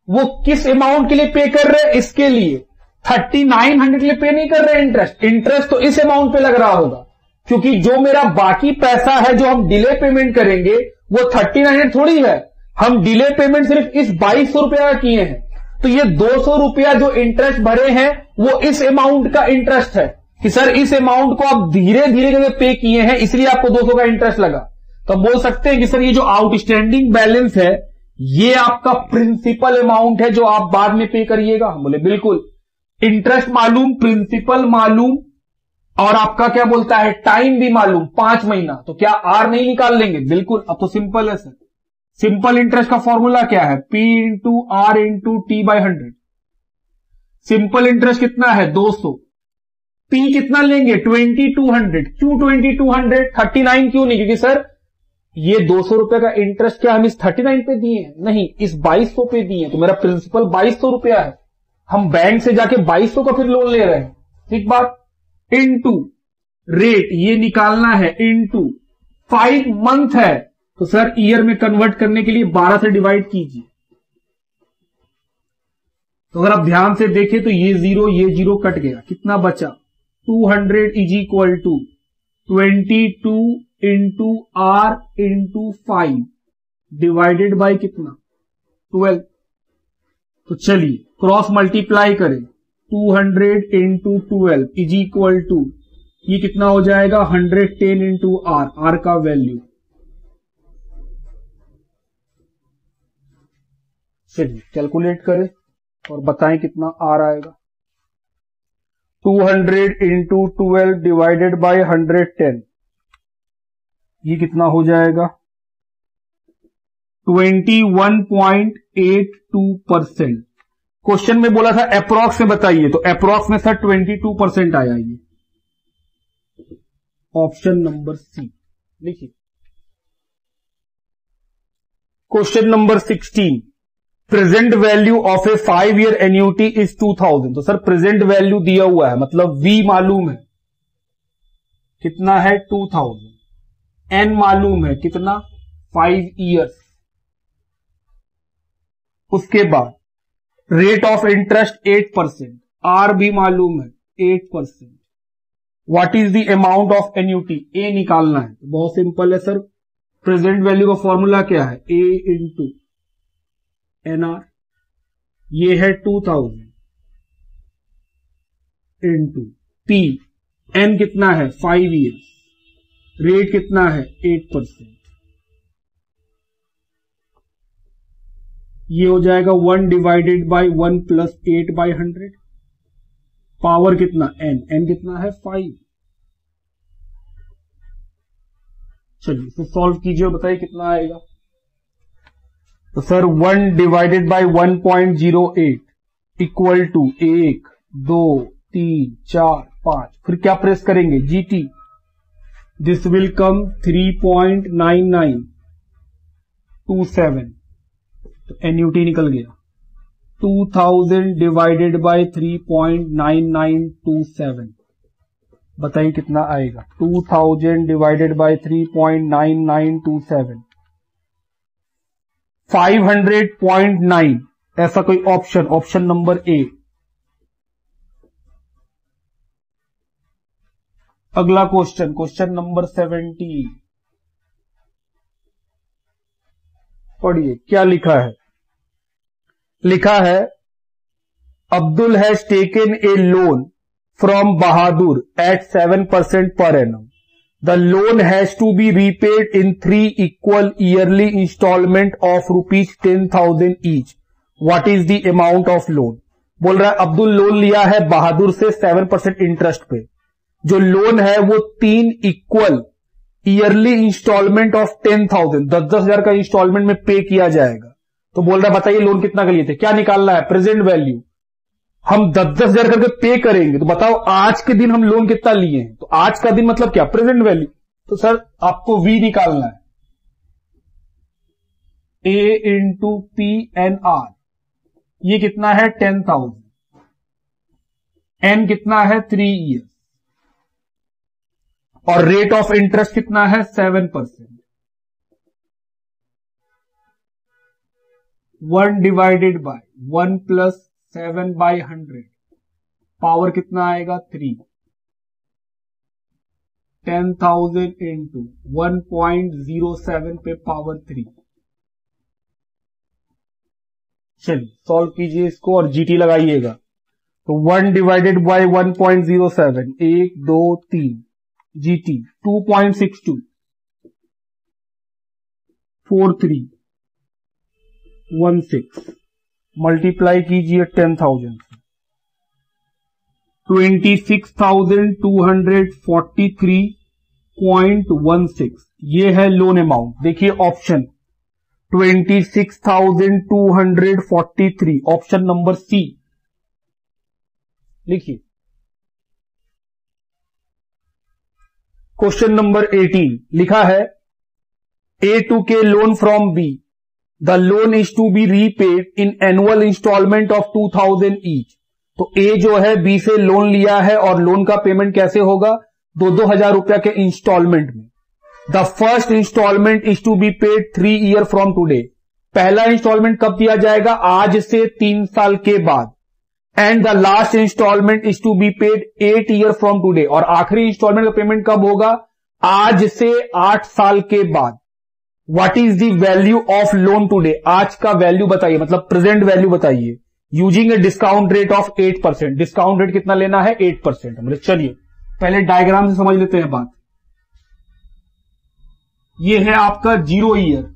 वो किस अमाउंट के लिए पे कर रहे हैं? इसके लिए। 3900 के लिए पे नहीं कर रहे इंटरेस्ट। इंटरेस्ट तो इस अमाउंट पे लग रहा होगा, क्योंकि जो मेरा बाकी पैसा है जो हम डिले पेमेंट करेंगे वो 3900 थोड़ी है। हम डिले पेमेंट सिर्फ इस 2200 रुपया का किए हैं, तो ये 200 रुपया जो इंटरेस्ट भरे हैं वो इस अमाउंट का इंटरेस्ट है कि सर इस अमाउंट को आप धीरे धीरे करके पे किए हैं इसलिए आपको 200 का इंटरेस्ट लगा। तो बोल सकते हैं कि सर ये जो आउटस्टैंडिंग बैलेंस है ये आपका प्रिंसिपल अमाउंट है जो आप बाद में पे करिएगा। हम बोले बिल्कुल। इंटरेस्ट मालूम, प्रिंसिपल मालूम, और आपका क्या बोलता है टाइम भी मालूम 5 महीना, तो क्या आर नहीं निकाल लेंगे? बिल्कुल। अब तो सिंपल है सर। सिंपल इंटरेस्ट का फॉर्मूला क्या है? P into R into T by 100। Simple interest कितना है? 200। P कितना लेंगे? 2200। क्यों 2200? 39 क्यों नहीं? क्योंकि सर ये 200 रुपए का इंटरेस्ट क्या हम इस 39 पे दिए हैं? नहीं, इस 2200 पे दिए हैं, तो मेरा प्रिंसिपल 2200 रुपया है। हम बैंक से जाके 2200 का फिर लोन ले रहे हैं। ठीक बात। इनटू रेट ये निकालना है, इनटू 5 मंथ है, तो सर ईयर में कन्वर्ट करने के लिए 12 से डिवाइड कीजिए। तो अगर आप ध्यान से देखें तो ये जीरो कट गया, कितना बचा? 200 is equal to 22 into R into 5 divided by कितना? 12। तो चलिए क्रॉस मल्टीप्लाई करें, 200 इंटू 12 इज इक्वल टू ये कितना हो जाएगा? 110 इंटू आर का वैल्यू। चलिए कैलकुलेट करें और बताएं कितना आर आएगा। 200 इंटू 12 डिवाइडेड बाय 110, ये कितना हो जाएगा? 21.82%। क्वेश्चन में बोला था अप्रॉक्स में बताइए, तो अप्रॉक्स में सर 22% आया। ये ऑप्शन नंबर सी लिखिए। Question number 16, present value of A 5 year annuity is 2000। तो सर प्रेजेंट वैल्यू दिया हुआ है, मतलब वी मालूम है कितना है? 2000। एन मालूम है कितना? 5 ईयर्स। उसके बाद रेट ऑफ इंटरेस्ट 8%, आर भी मालूम है 8%। What is the amount of annuity? A निकालना है। बहुत सिंपल है सर, प्रेजेंट वैल्यू का फॉर्मूला क्या है? A into N R. ये है 2000 इंटू पी। एन कितना है? 5 ईयर्स। रेट कितना है? 8%। ये हो जाएगा 1 divided by 1 plus 8 by 100। Power कितना? एन। एन कितना है? 5। चलिए इसे सॉल्व कीजिए और बताइए कितना आएगा। तो sir 1 divided by 1.08 equal to 1 2 3 4 5, फिर क्या प्रेस करेंगे? GT. दिस विल कम 3.9927, तो एन्यूटी निकल गया 2000 डिवाइडेड बाय 3.9927, बताइए कितना आएगा? 2000 डिवाइडेड बाय 3.9927, 500.9. ऐसा कोई ऑप्शन नंबर ए। अगला क्वेश्चन नंबर 70, पढ़िए क्या लिखा है। लिखा है Abdul has taken a loan from Bahadur at 7% per annum. The loan has to be repaid in 3 equal yearly installment of ₹10,000 each. What is the amount of loan? बोल रहा है अब्दुल लोन लिया है बहादुर से 7% इंटरेस्ट पे। जो लोन है वो 3 इक्वल ईयरली इंस्टॉलमेंट ऑफ 10,000, 10,000 का इंस्टॉलमेंट में पे किया जाएगा। तो बोल रहा है बताइए लोन कितना का लिए थे? क्या निकालना है? Present value. हम 10,000 करके पे करेंगे, तो बताओ आज के दिन हम लोन कितना लिए हैं? तो आज का दिन मतलब क्या? Present value. तो सर आपको वी निकालना है, A into P N R. ये कितना है? 10,000। एन कितना है? 3 ईयर। और रेट ऑफ इंटरेस्ट कितना है? 7%। 1 डिवाइडेड बाय 1 प्लस 7/100, पावर कितना आएगा? 3। 10,000 इंटू 1.07 पे पावर 3। चलिए सॉल्व कीजिए इसको और जीटी लगाइएगा। तो 1 डिवाइडेड बाय 1.07, 1 2 3, जीटी 2.62, 4316, मल्टीप्लाई कीजिए 10,000 से, 26,243.16, ये है लोन अमाउंट। देखिए ऑप्शन 26,243, ऑप्शन नंबर सी लिखिए। क्वेश्चन नंबर 18 लिखा है A to K loan from B. The loan is to be repaid in annual installment of 2,000 each. तो A जो है B से लोन लिया है और लोन का पेमेंट कैसे होगा? 2,000 रुपया के इंस्टॉलमेंट में। The first instalment is to be paid 3 year from today. पहला इंस्टॉलमेंट कब दिया जाएगा? आज से 3 साल के बाद। And the last instalment is to be paid 8 year from today. और आखिरी इंस्टॉलमेंट का पेमेंट कब होगा? आज से 8 साल के बाद। What is the value of loan today? आज का वैल्यू बताइए, मतलब प्रेजेंट वैल्यू बताइए, using a discount rate of 8%। Discount rate कितना लेना है? 8%। मतलब चलिए पहले डायग्राम से समझ लेते हैं बात। ये है आपका 0 ईयर,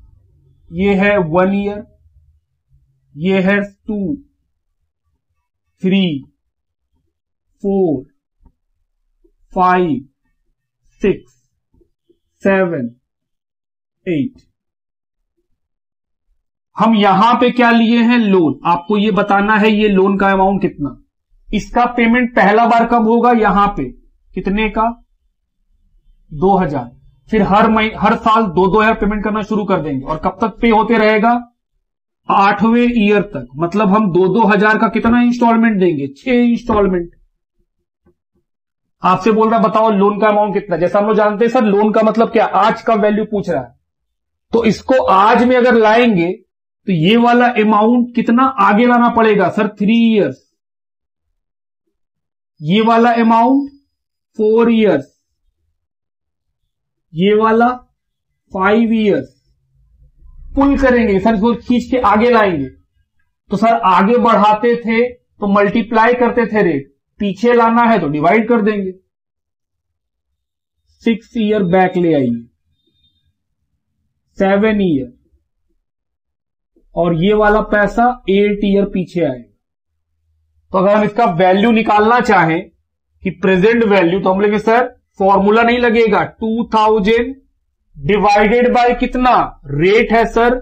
ये है 1 ईयर, ये है 2 3 4 5 6 7 8। हम यहां पे क्या लिए हैं? लोन। आपको ये बताना है ये लोन का अमाउंट कितना। इसका पेमेंट पहला बार कब होगा? यहां पे कितने का? 2,000। फिर हर साल 2,000 पेमेंट करना शुरू कर देंगे और कब तक पे होते रहेगा? 8वें ईयर तक। मतलब हम 2,000 का कितना इंस्टॉलमेंट देंगे? 6 इंस्टॉलमेंट। आपसे बोल रहा बताओ लोन का अमाउंट कितना। जैसा हम लोग जानते हैं सर लोन का मतलब क्या? आज का वैल्यू पूछ रहा है, तो इसको आज में अगर लाएंगे तो ये वाला अमाउंट कितना आगे लाना पड़ेगा सर? 3 इयर्स। ये वाला अमाउंट 4 इयर्स, ये वाला 5 इयर्स। पुल करेंगे सर, इसको खींच के आगे लाएंगे। तो सर आगे बढ़ाते थे तो मल्टीप्लाई करते थे रेट, पीछे लाना है तो डिवाइड कर देंगे। 6 ईयर बैक ले आइए, 7 ईयर, और ये वाला पैसा 8 ईयर पीछे आएगा। तो अगर हम इसका वैल्यू निकालना चाहें कि प्रेजेंट वैल्यू, तो हम लेंगे सर फॉर्मूला नहीं लगेगा, 2000 डिवाइडेड बाय कितना? रेट है सर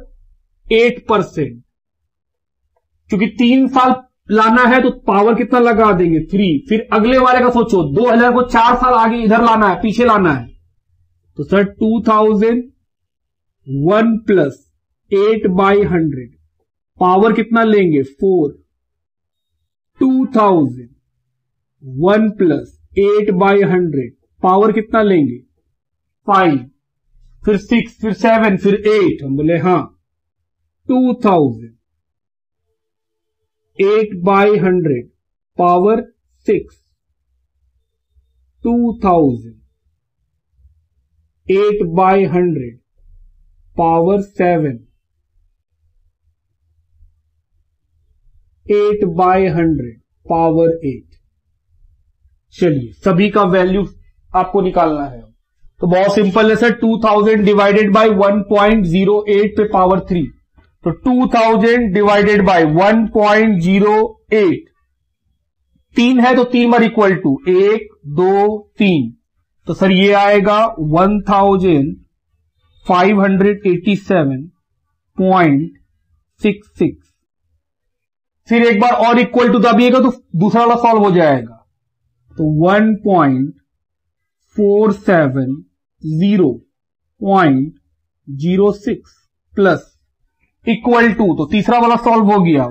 8%, क्योंकि 3 साल लाना है तो पावर कितना लगा देंगे 3। फिर अगले वाले का सोचो 2000 को 4 साल आगे इधर लाना है, पीछे लाना है, तो सर 2001 प्लस 8/100 पावर कितना लेंगे 4। 2001 प्लस 8/100 पावर कितना लेंगे 5, फिर 6, फिर 7, फिर 8। हम बोले हाँ 2000 8/100 पावर 6, 2000 8/100 पावर 7, 8/100 पावर 8। चलिए सभी का वैल्यू आपको निकालना है। तो बहुत सिंपल है सर, 2000 डिवाइडेड बाय 1.08 पे पावर 3, तो 2000 डिवाइडेड बाय 1.08, 3 है तो 3 बार इक्वल टू 1 2 3, तो सर ये आएगा 1587.66। फिर एक बार और इक्वल टू दबिएगा तो दूसरा वाला सॉल्व हो जाएगा, तो 1.470.06 प्लस इक्वल टू, तो तीसरा वाला सॉल्व हो गया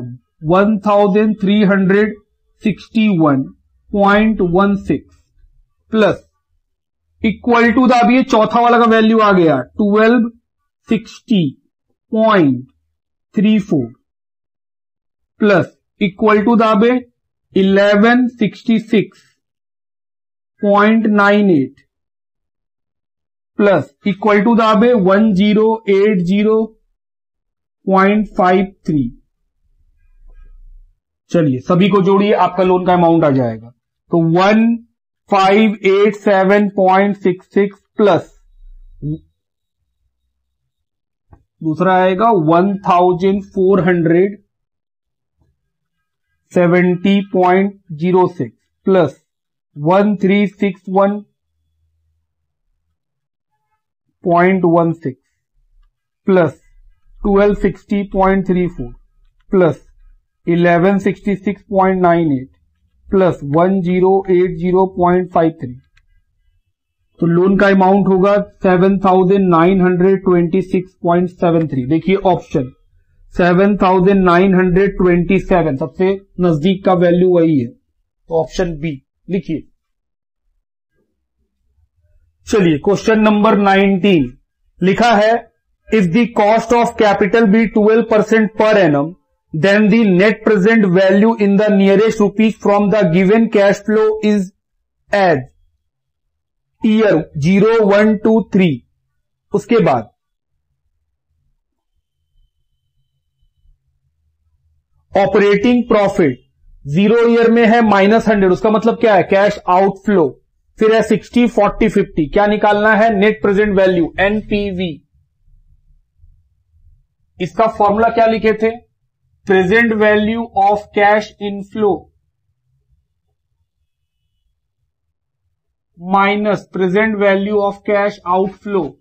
1361.16 प्लस इक्वल टू दाबिए, चौथा वाला का वैल्यू आ गया 1260.34 प्लस इक्वल टू दाबे 1166.98 प्लस इक्वल टू दाबे 1080.53। चलिए सभी को जोड़िए, आपका लोन का अमाउंट आ जाएगा, तो 1587.66 प्लस दूसरा आएगा 1470.06 प्लस 1361.16 प्लस 1260.34 प्लस 1166.98 प्लस 1080.53। तो लोन का अमाउंट होगा 7926.73। देखिए ऑप्शन 7927 सबसे नजदीक का वैल्यू वही है, तो ऑप्शन बी लिखिए। चलिए क्वेश्चन नंबर 19 लिखा है, if the cost of capital be 12% per annum, then the net present value in the nearest rupees from the given cash flow is as year 0, 1, 2, 3। उसके बाद ऑपरेटिंग प्रॉफिट 0 ईयर में है -100, उसका मतलब क्या है कैश आउटफ्लो। फिर है 60, 40, 50, क्या निकालना है नेट प्रेजेंट वैल्यू एनपीवी। इसका फॉर्मूला क्या लिखे थे, present value of cash inflow minus present value of cash outflow.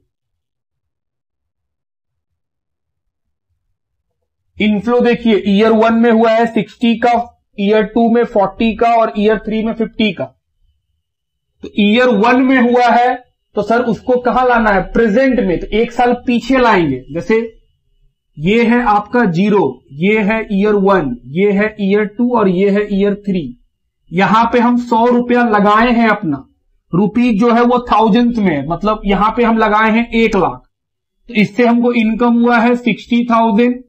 Inflow देखिए ईयर 1 में हुआ है 60 का, ईयर 2 में 40 का और ईयर 3 में 50 का। तो ईयर 1 में हुआ है तो सर उसको कहां लाना है प्रेजेंट में, तो एक साल पीछे लाएंगे। जैसे ये है आपका 0, ये है ईयर 1, ये है ईयर 2 और ये है ईयर 3। यहां पे हम 100 रुपया लगाए हैं, अपना रुपीज जो है वो थाउजेंथ में, मतलब यहां पे हम लगाए हैं 1 लाख, तो इससे हमको इनकम हुआ है 60,000,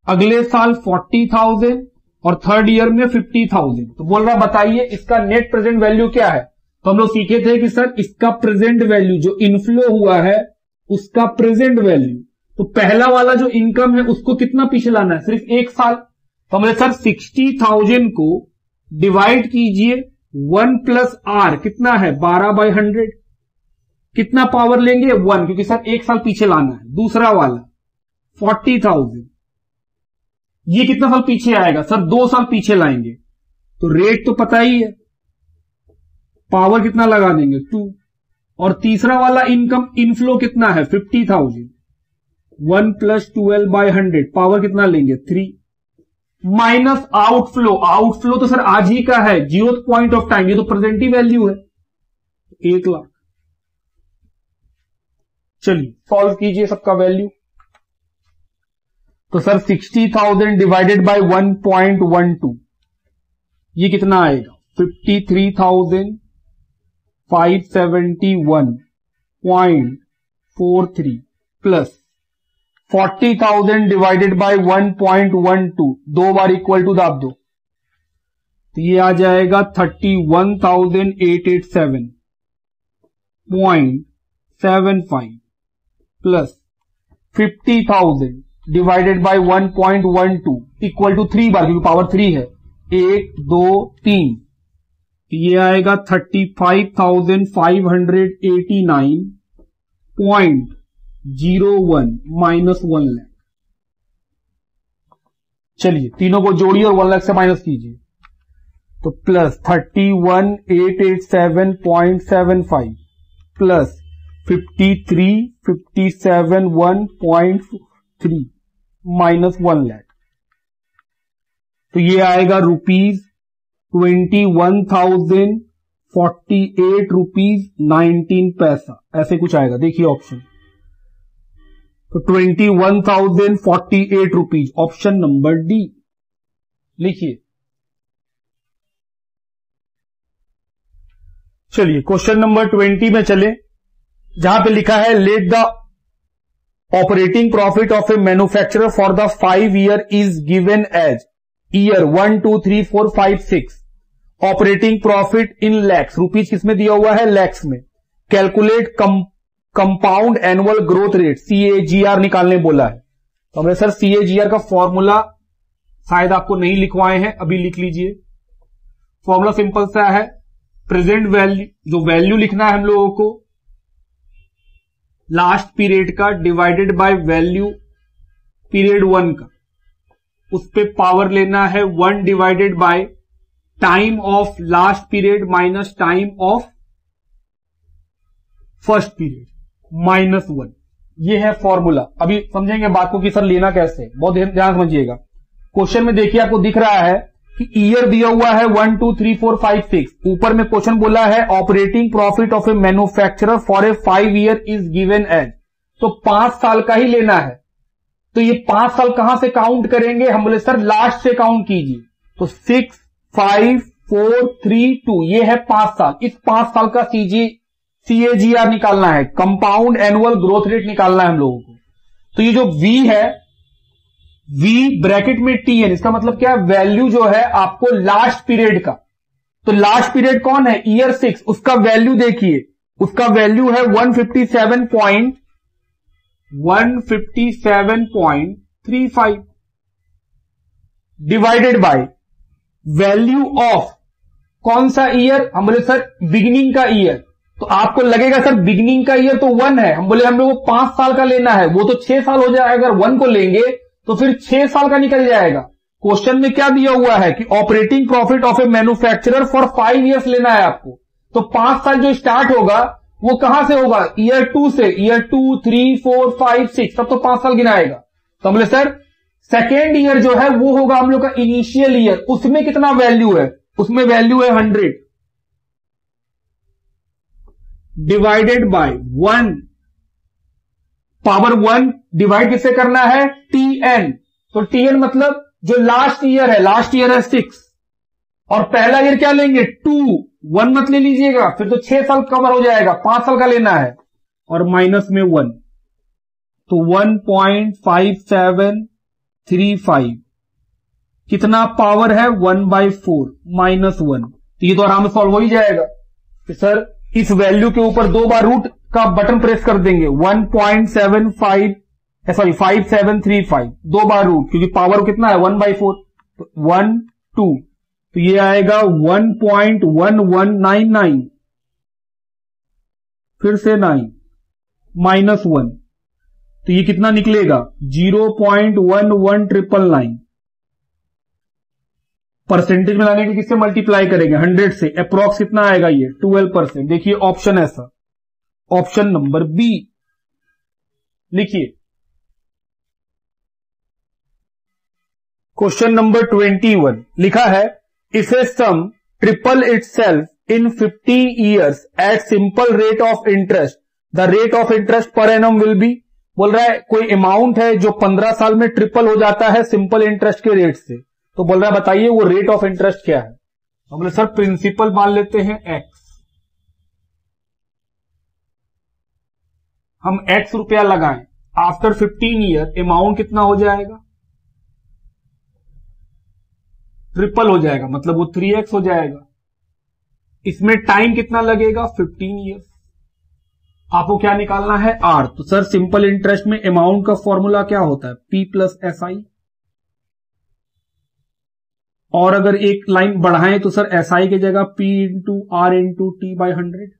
अगले साल 40,000 और थर्ड ईयर में 50,000। तो बोल रहा बताइए इसका नेट प्रेजेंट वैल्यू क्या है। तो हम लोग सीखे थे कि सर इसका प्रेजेंट वैल्यू जो इनफ्लो हुआ है उसका प्रेजेंट वैल्यू, तो पहला वाला जो इनकम है उसको कितना पीछे लाना है, सिर्फ 1 साल। तो हमने सर 60,000 को डिवाइड कीजिए 1 प्लस आर कितना है 12/100, कितना पावर लेंगे 1, क्योंकि सर 1 साल पीछे लाना है। दूसरा वाला 40,000, ये कितना साल पीछे आएगा सर 2 साल पीछे लाएंगे, तो रेट तो पता ही है, पावर कितना लगा देंगे 2। और तीसरा वाला इनकम इनफ्लो कितना है 50,000, 1 प्लस 12/100 पावर कितना लेंगे 3। माइनस आउटफ्लो, आउटफ्लो तो सर आज ही का है, 0th पॉइंट ऑफ टाइम, ये तो प्रेजेंट ही वैल्यू है, 1 लाख। चलिए सॉल्व कीजिए सबका वैल्यू। तो सर 60,000 डिवाइडेड बाय 1.12, ये कितना आएगा? 53,571.43 प्लस 40,000 डिवाइडेड बाय 1.12, 2 बार इक्वल टू दाब दो, तो ये आ जाएगा 31,887.75 plus 50,000 divided by 1.12 equal to 3 बार, क्योंकि पावर 3 है, 1 2 3, ये आएगा 35,589.01 माइनस 1 लाख। चलिए तीनों को जोड़िए और 1 लाख से माइनस कीजिए, तो प्लस 31,887.75 प्लस 53,57.1.3 माइनस 1 लाख, तो ये आएगा ₹21,048.19, ऐसे कुछ आएगा। देखिए ऑप्शन, तो 21,048 रुपीज, ऑप्शन नंबर डी लिखिए। चलिए क्वेश्चन नंबर 20 में चले, जहां पे लिखा है let the operating profit of a manufacturer for the 5 year is given as year 1 2 3 4 5 6, operating profit in lakhs, rupees किसमें दिया हुआ है? लैक्स में। Calculate compound annual growth rate, CAGR निकालने बोला है। तो हमने सर CAGR का फॉर्मूला शायद आपको नहीं लिखवाए हैं, अभी लिख लीजिए। फॉर्मूला सिंपल सा है, प्रेजेंट वैल्यू, जो वैल्यू लिखना है हम लोगों को लास्ट पीरियड का डिवाइडेड बाय वैल्यू पीरियड 1 का, उस पे पावर लेना है 1 divided by time of last period minus time of first period minus 1, ये है फॉर्मूला। अभी समझेंगे बात को कि सर लेना कैसे है, बहुत ध्यान समझिएगा। क्वेश्चन में देखिए आपको दिख रहा है कि ईयर दिया हुआ है 1 2 3 4 5 6, ऊपर में क्वेश्चन बोला है operating profit of a manufacturer for a 5 year is given as, तो 5 साल का ही लेना है। तो ये 5 साल कहां से काउंट करेंगे? हम बोले सर लास्ट से काउंट कीजिए, तो 6 5 4 3 2, ये है 5 साल। इस 5 साल का CAGR निकालना है, कंपाउंड एनुअल ग्रोथ रेट निकालना है हम लोगों को। तो ये जो V है, V ब्रैकेट में TN, इसका मतलब क्या? वैल्यू जो है आपको लास्ट पीरियड का, तो लास्ट पीरियड कौन है? ईयर 6, उसका वैल्यू देखिए, उसका वैल्यू है 157.35 डिवाइडेड बाय वैल्यू ऑफ कौन सा ईयर? हम बोले सर बिगिनिंग का ईयर, तो आपको लगेगा सर बिगिनिंग का ईयर तो 1 है, हम बोले हम लोग को 5 साल का लेना है, वो तो 6 साल हो जाएगा। अगर 1 को लेंगे तो फिर 6 साल का निकल जाएगा। क्वेश्चन में क्या दिया हुआ है कि operating profit of a manufacturer for 5 years लेना है आपको, तो 5 साल जो स्टार्ट होगा वो कहां से होगा? ईयर 2 से, ईयर 2 3 4 5 6, तब तो 5 साल गिनाएगा। तो हम बोले सर सेकेंड ईयर जो है वो होगा हम लोग का इनिशियल ईयर, उसमें कितना वैल्यू है? उसमें वैल्यू है 100 डिवाइडेड बाय 1 पावर 1 डिवाइड किससे करना है? TN, तो TN मतलब जो लास्ट ईयर है, लास्ट ईयर है 6 और पहला ईयर क्या लेंगे? 2, 1 मत ले लीजिएगा, फिर तो 6 साल कवर हो जाएगा, 5 साल का लेना है, और माइनस में 1, तो 1.5735 कितना पावर है? 1/4 माइनस 1, तो ये तो आराम से सॉल्व हो ही जाएगा। तो सर इस वैल्यू के ऊपर 2 बार रूट का बटन प्रेस कर देंगे, 5735 2 बार रूट, क्योंकि पावर कितना है? 1/4, तो 1 2, तो ये आएगा 1.1199, फिर से 9 माइनस 1, तो ये कितना निकलेगा? 0.11999। परसेंटेज में लाने के किससे मल्टीप्लाई करेंगे? 100 से। अप्रॉक्स कितना आएगा? ये 12%। देखिए ऑप्शन ऐसा, ऑप्शन नंबर बी लिखिए। क्वेश्चन नंबर 21 लिखा है if a sum triples itself in 50 years at simple rate of interest the rate of interest per annum will be. बोल रहा है कोई अमाउंट है जो 15 साल में ट्रिपल हो जाता है सिंपल इंटरेस्ट के रेट से, तो बोल रहा है बताइए वो रेट ऑफ इंटरेस्ट क्या है। तो बोले सर प्रिंसिपल मान लेते हैं एक्स, हम एक्स रुपया लगाएं, आफ्टर 15 ईयर अमाउंट कितना हो जाएगा, ट्रिपल हो जाएगा, मतलब वो 3x हो जाएगा। इसमें टाइम कितना लगेगा 15 ईयर्स। आपको क्या निकालना है आर। तो सर सिंपल इंटरेस्ट में अमाउंट का फॉर्मूला क्या होता है P प्लस SI, और अगर एक लाइन बढ़ाएं तो सर SI की जगह P into R into T by 100।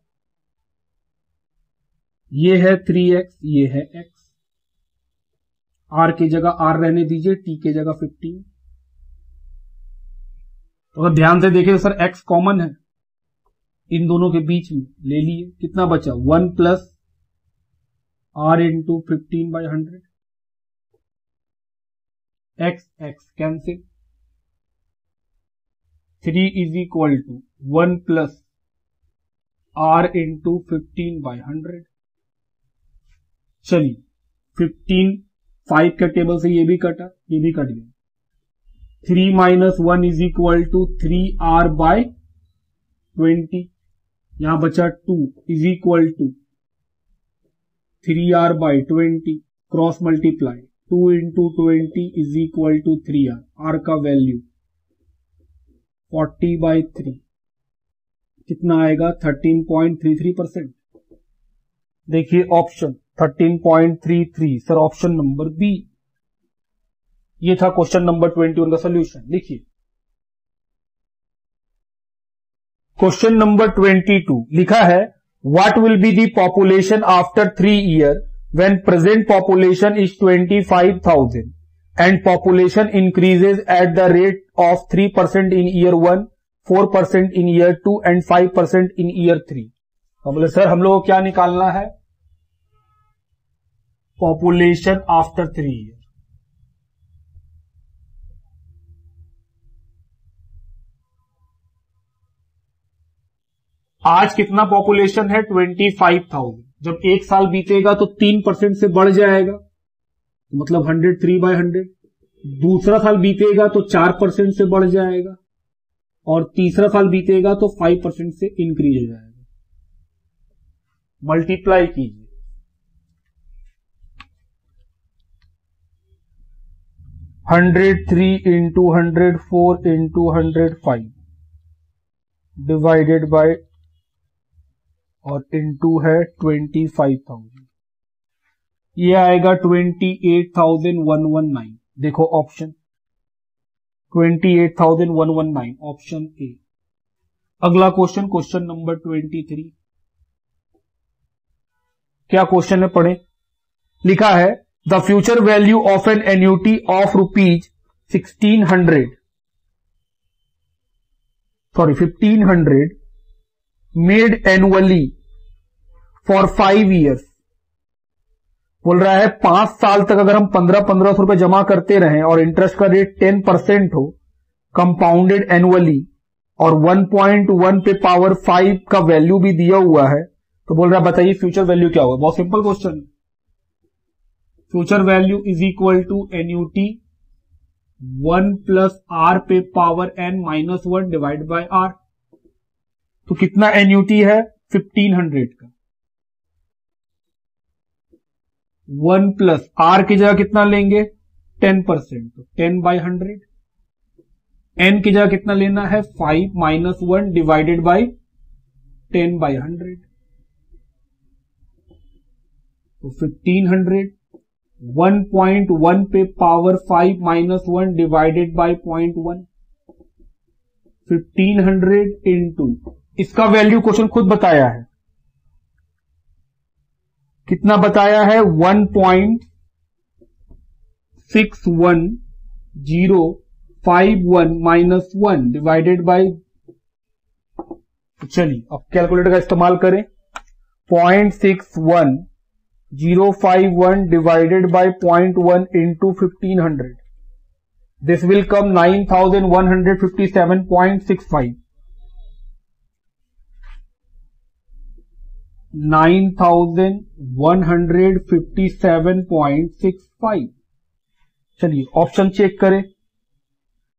ये है 3x, ये है x, R की जगह R रहने दीजिए, T की जगह 15। तो अगर ध्यान से देखें तो सर x कॉमन है इन दोनों के बीच में, ले लिए, कितना बचा 1 plus R into 15 by 100, x cancel, 3 is equal to 1 plus R into 15 by 100। चलिए 15 5 के टेबल से ये भी कटा, ये भी कट गया, 3 minus 1 is equal to 3R by 20, यहां बचा 2 is equal to 3R by 20, cross multiply 2 into 20 is equal to 3R, R का वैल्यू 40 बाय 3, कितना आएगा 13.33%। देखिए option 13.33 sir option number B. ये था क्वेश्चन नंबर 21 का सोल्यूशन। लिखिए क्वेश्चन नंबर 22 लिखा है what will be the population after 3 year when present population is 25,000 and population increases at the rate of 3% in year 1, 4% in year 2 and 5% in year 3। तो बोले sir हम लोग को क्या निकालना है पॉपुलेशन आफ्टर 3 ईयर। आज कितना पॉपुलेशन है 25,000, जब एक साल बीतेगा तो 3% से बढ़ जाएगा, मतलब 103/100। दूसरा साल बीतेगा तो 4% से बढ़ जाएगा, और तीसरा साल बीतेगा तो 5% से इंक्रीज हो जाएगा। मल्टीप्लाई कीजिए, 103 इंटू 104 इंटू 105 डिवाइडेड बाय, और इनटू है 25,000, ये आएगा 28,119। देखो ऑप्शन 28,119 ऑप्शन ए। अगला क्वेश्चन, क्वेश्चन नंबर 23। क्या क्वेश्चन है पढ़े। लिखा है the future value of an annuity of ₹1500 made annually for 5 years। बोल रहा है 5 साल तक अगर हम 1500 रुपए जमा करते रहें और इंटरेस्ट का रेट 10% हो, कंपाउंडेड एनुअली, और 1.1 पे पावर 5 का वैल्यू भी दिया हुआ है, तो बोल रहा है बताइए फ्यूचर वैल्यू क्या होगा। बहुत simple question. Future value is equal to annuity 1 plus R पे power n minus 1 divide by R। तो कितना एन्यूटी है 1500 का, 1 प्लस R की जगह कितना लेंगे 10%, तो 10/100। n की जगह कितना लेना है 5 माइनस 1 डिवाइडेड बाय 10/100, तो 1500 1.1 पे power 5 minus 1 divided by 0.1, 1500 into, इसका वैल्यू क्वेश्चन खुद बताया है, कितना बताया है 1.61051 माइनस 1 डिवाइडेड बाय, चलिए अब कैलकुलेटर का इस्तेमाल करें, 0.61051 divided by 0.1 into 1500, This will come 9,157.65. 9,157.65. चलिए ऑप्शन चेक करें.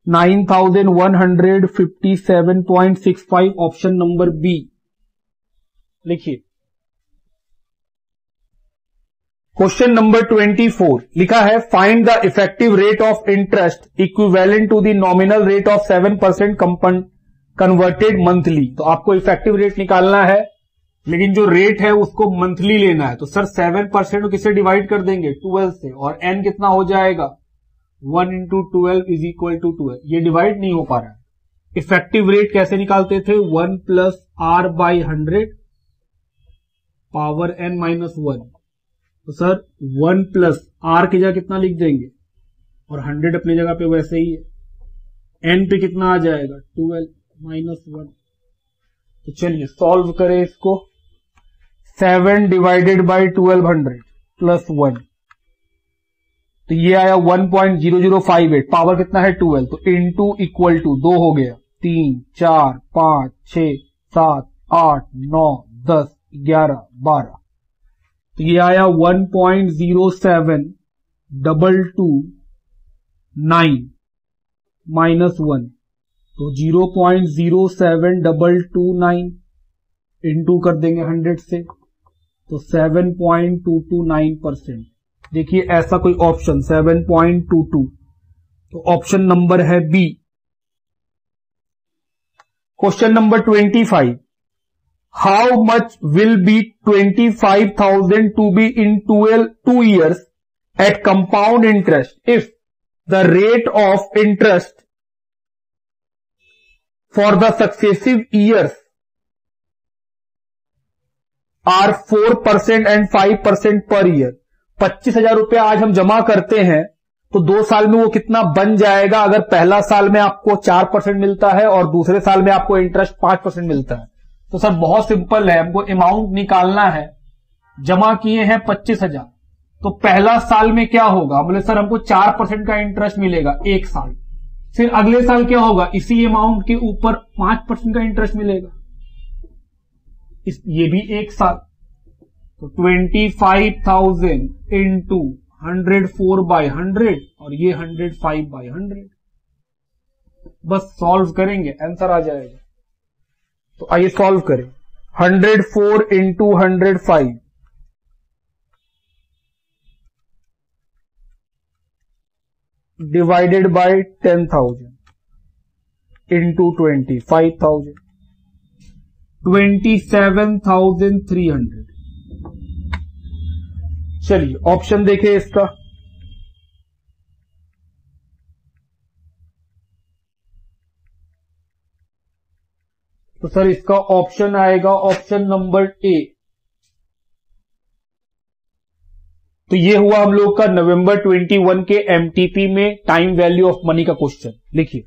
9,157.65 ऑप्शन नंबर बी लिखिए. क्वेश्चन नंबर 24 लिखा है find the effective rate of interest equivalent to the nominal rate of 7% converted monthly. तो आपको इफेक्टिव रेट निकालना है, लेकिन जो रेट है उसको मंथली लेना है. तो सर 7% को किससे डिवाइड कर देंगे? 12 से. और n कितना हो जाएगा? 1 into 12 is equal to 12. ये डिवाइड नहीं हो पा रहा है. इफेक्टिव रेट कैसे निकालते थे? 1 plus r by 100 power n minus 1. तो सर 1 plus r की जगह कितना लिख देंगे, और 100 अपनी जगह पे वैसे ही है. n पे कितना आ जाएगा? 12 minus 1. तो चलिए सॉल्व करें इसको. 7 divided by 1200 plus 1. तो ये आया 1.0058. पावर कितना है? 12. तो इनटू इक्वल टू 2 हो गया. 3 4 5 6 7 8 9 10 11 12. तो ये आया 1.07229 माइनस 1. तो 0.07229 इंटू कर देंगे 100 से, तो 7.229%. देखिए ऐसा कोई ऑप्शन 7.22, तो ऑप्शन नंबर है B. Question number 25. How much will be 25,000 to be in 2 years at compound interest if the rate of interest for the successive years are 4% and 5% per year. 25,000 रुपया आज हम जमा करते हैं, तो 2 साल में वो कितना बन जाएगा अगर पहला साल में आपको 4% मिलता है और दूसरे साल में आपको इंटरेस्ट 5% मिलता है. तो सर बहुत सिंपल है, हमको अमाउंट निकालना है. जमा किए हैं 25,000, तो पहला साल में क्या होगा? बोले सर हमको 4% का इंटरेस्ट मिलेगा एक साल. फिर अगले साल क्या होगा? इसी अमाउंट के ऊपर 5% का इंटरेस्ट मिलेगा, ये भी एक साल. तो 25,000 इंटू 104/100 और ये 105/100. बस सॉल्व करेंगे, आंसर आ जाएगा. तो आइए सॉल्व करें. 104 इंटू 105 डिवाइडेड बाय 10,000 इंटू 25,000 27,300. चलिए ऑप्शन देखें इसका. तो सर इसका ऑप्शन आएगा ऑप्शन नंबर ए. तो ये हुआ हम लोग का नवंबर 21 के एमटीपी में टाइम वैल्यू ऑफ मनी का क्वेश्चन. लिखिए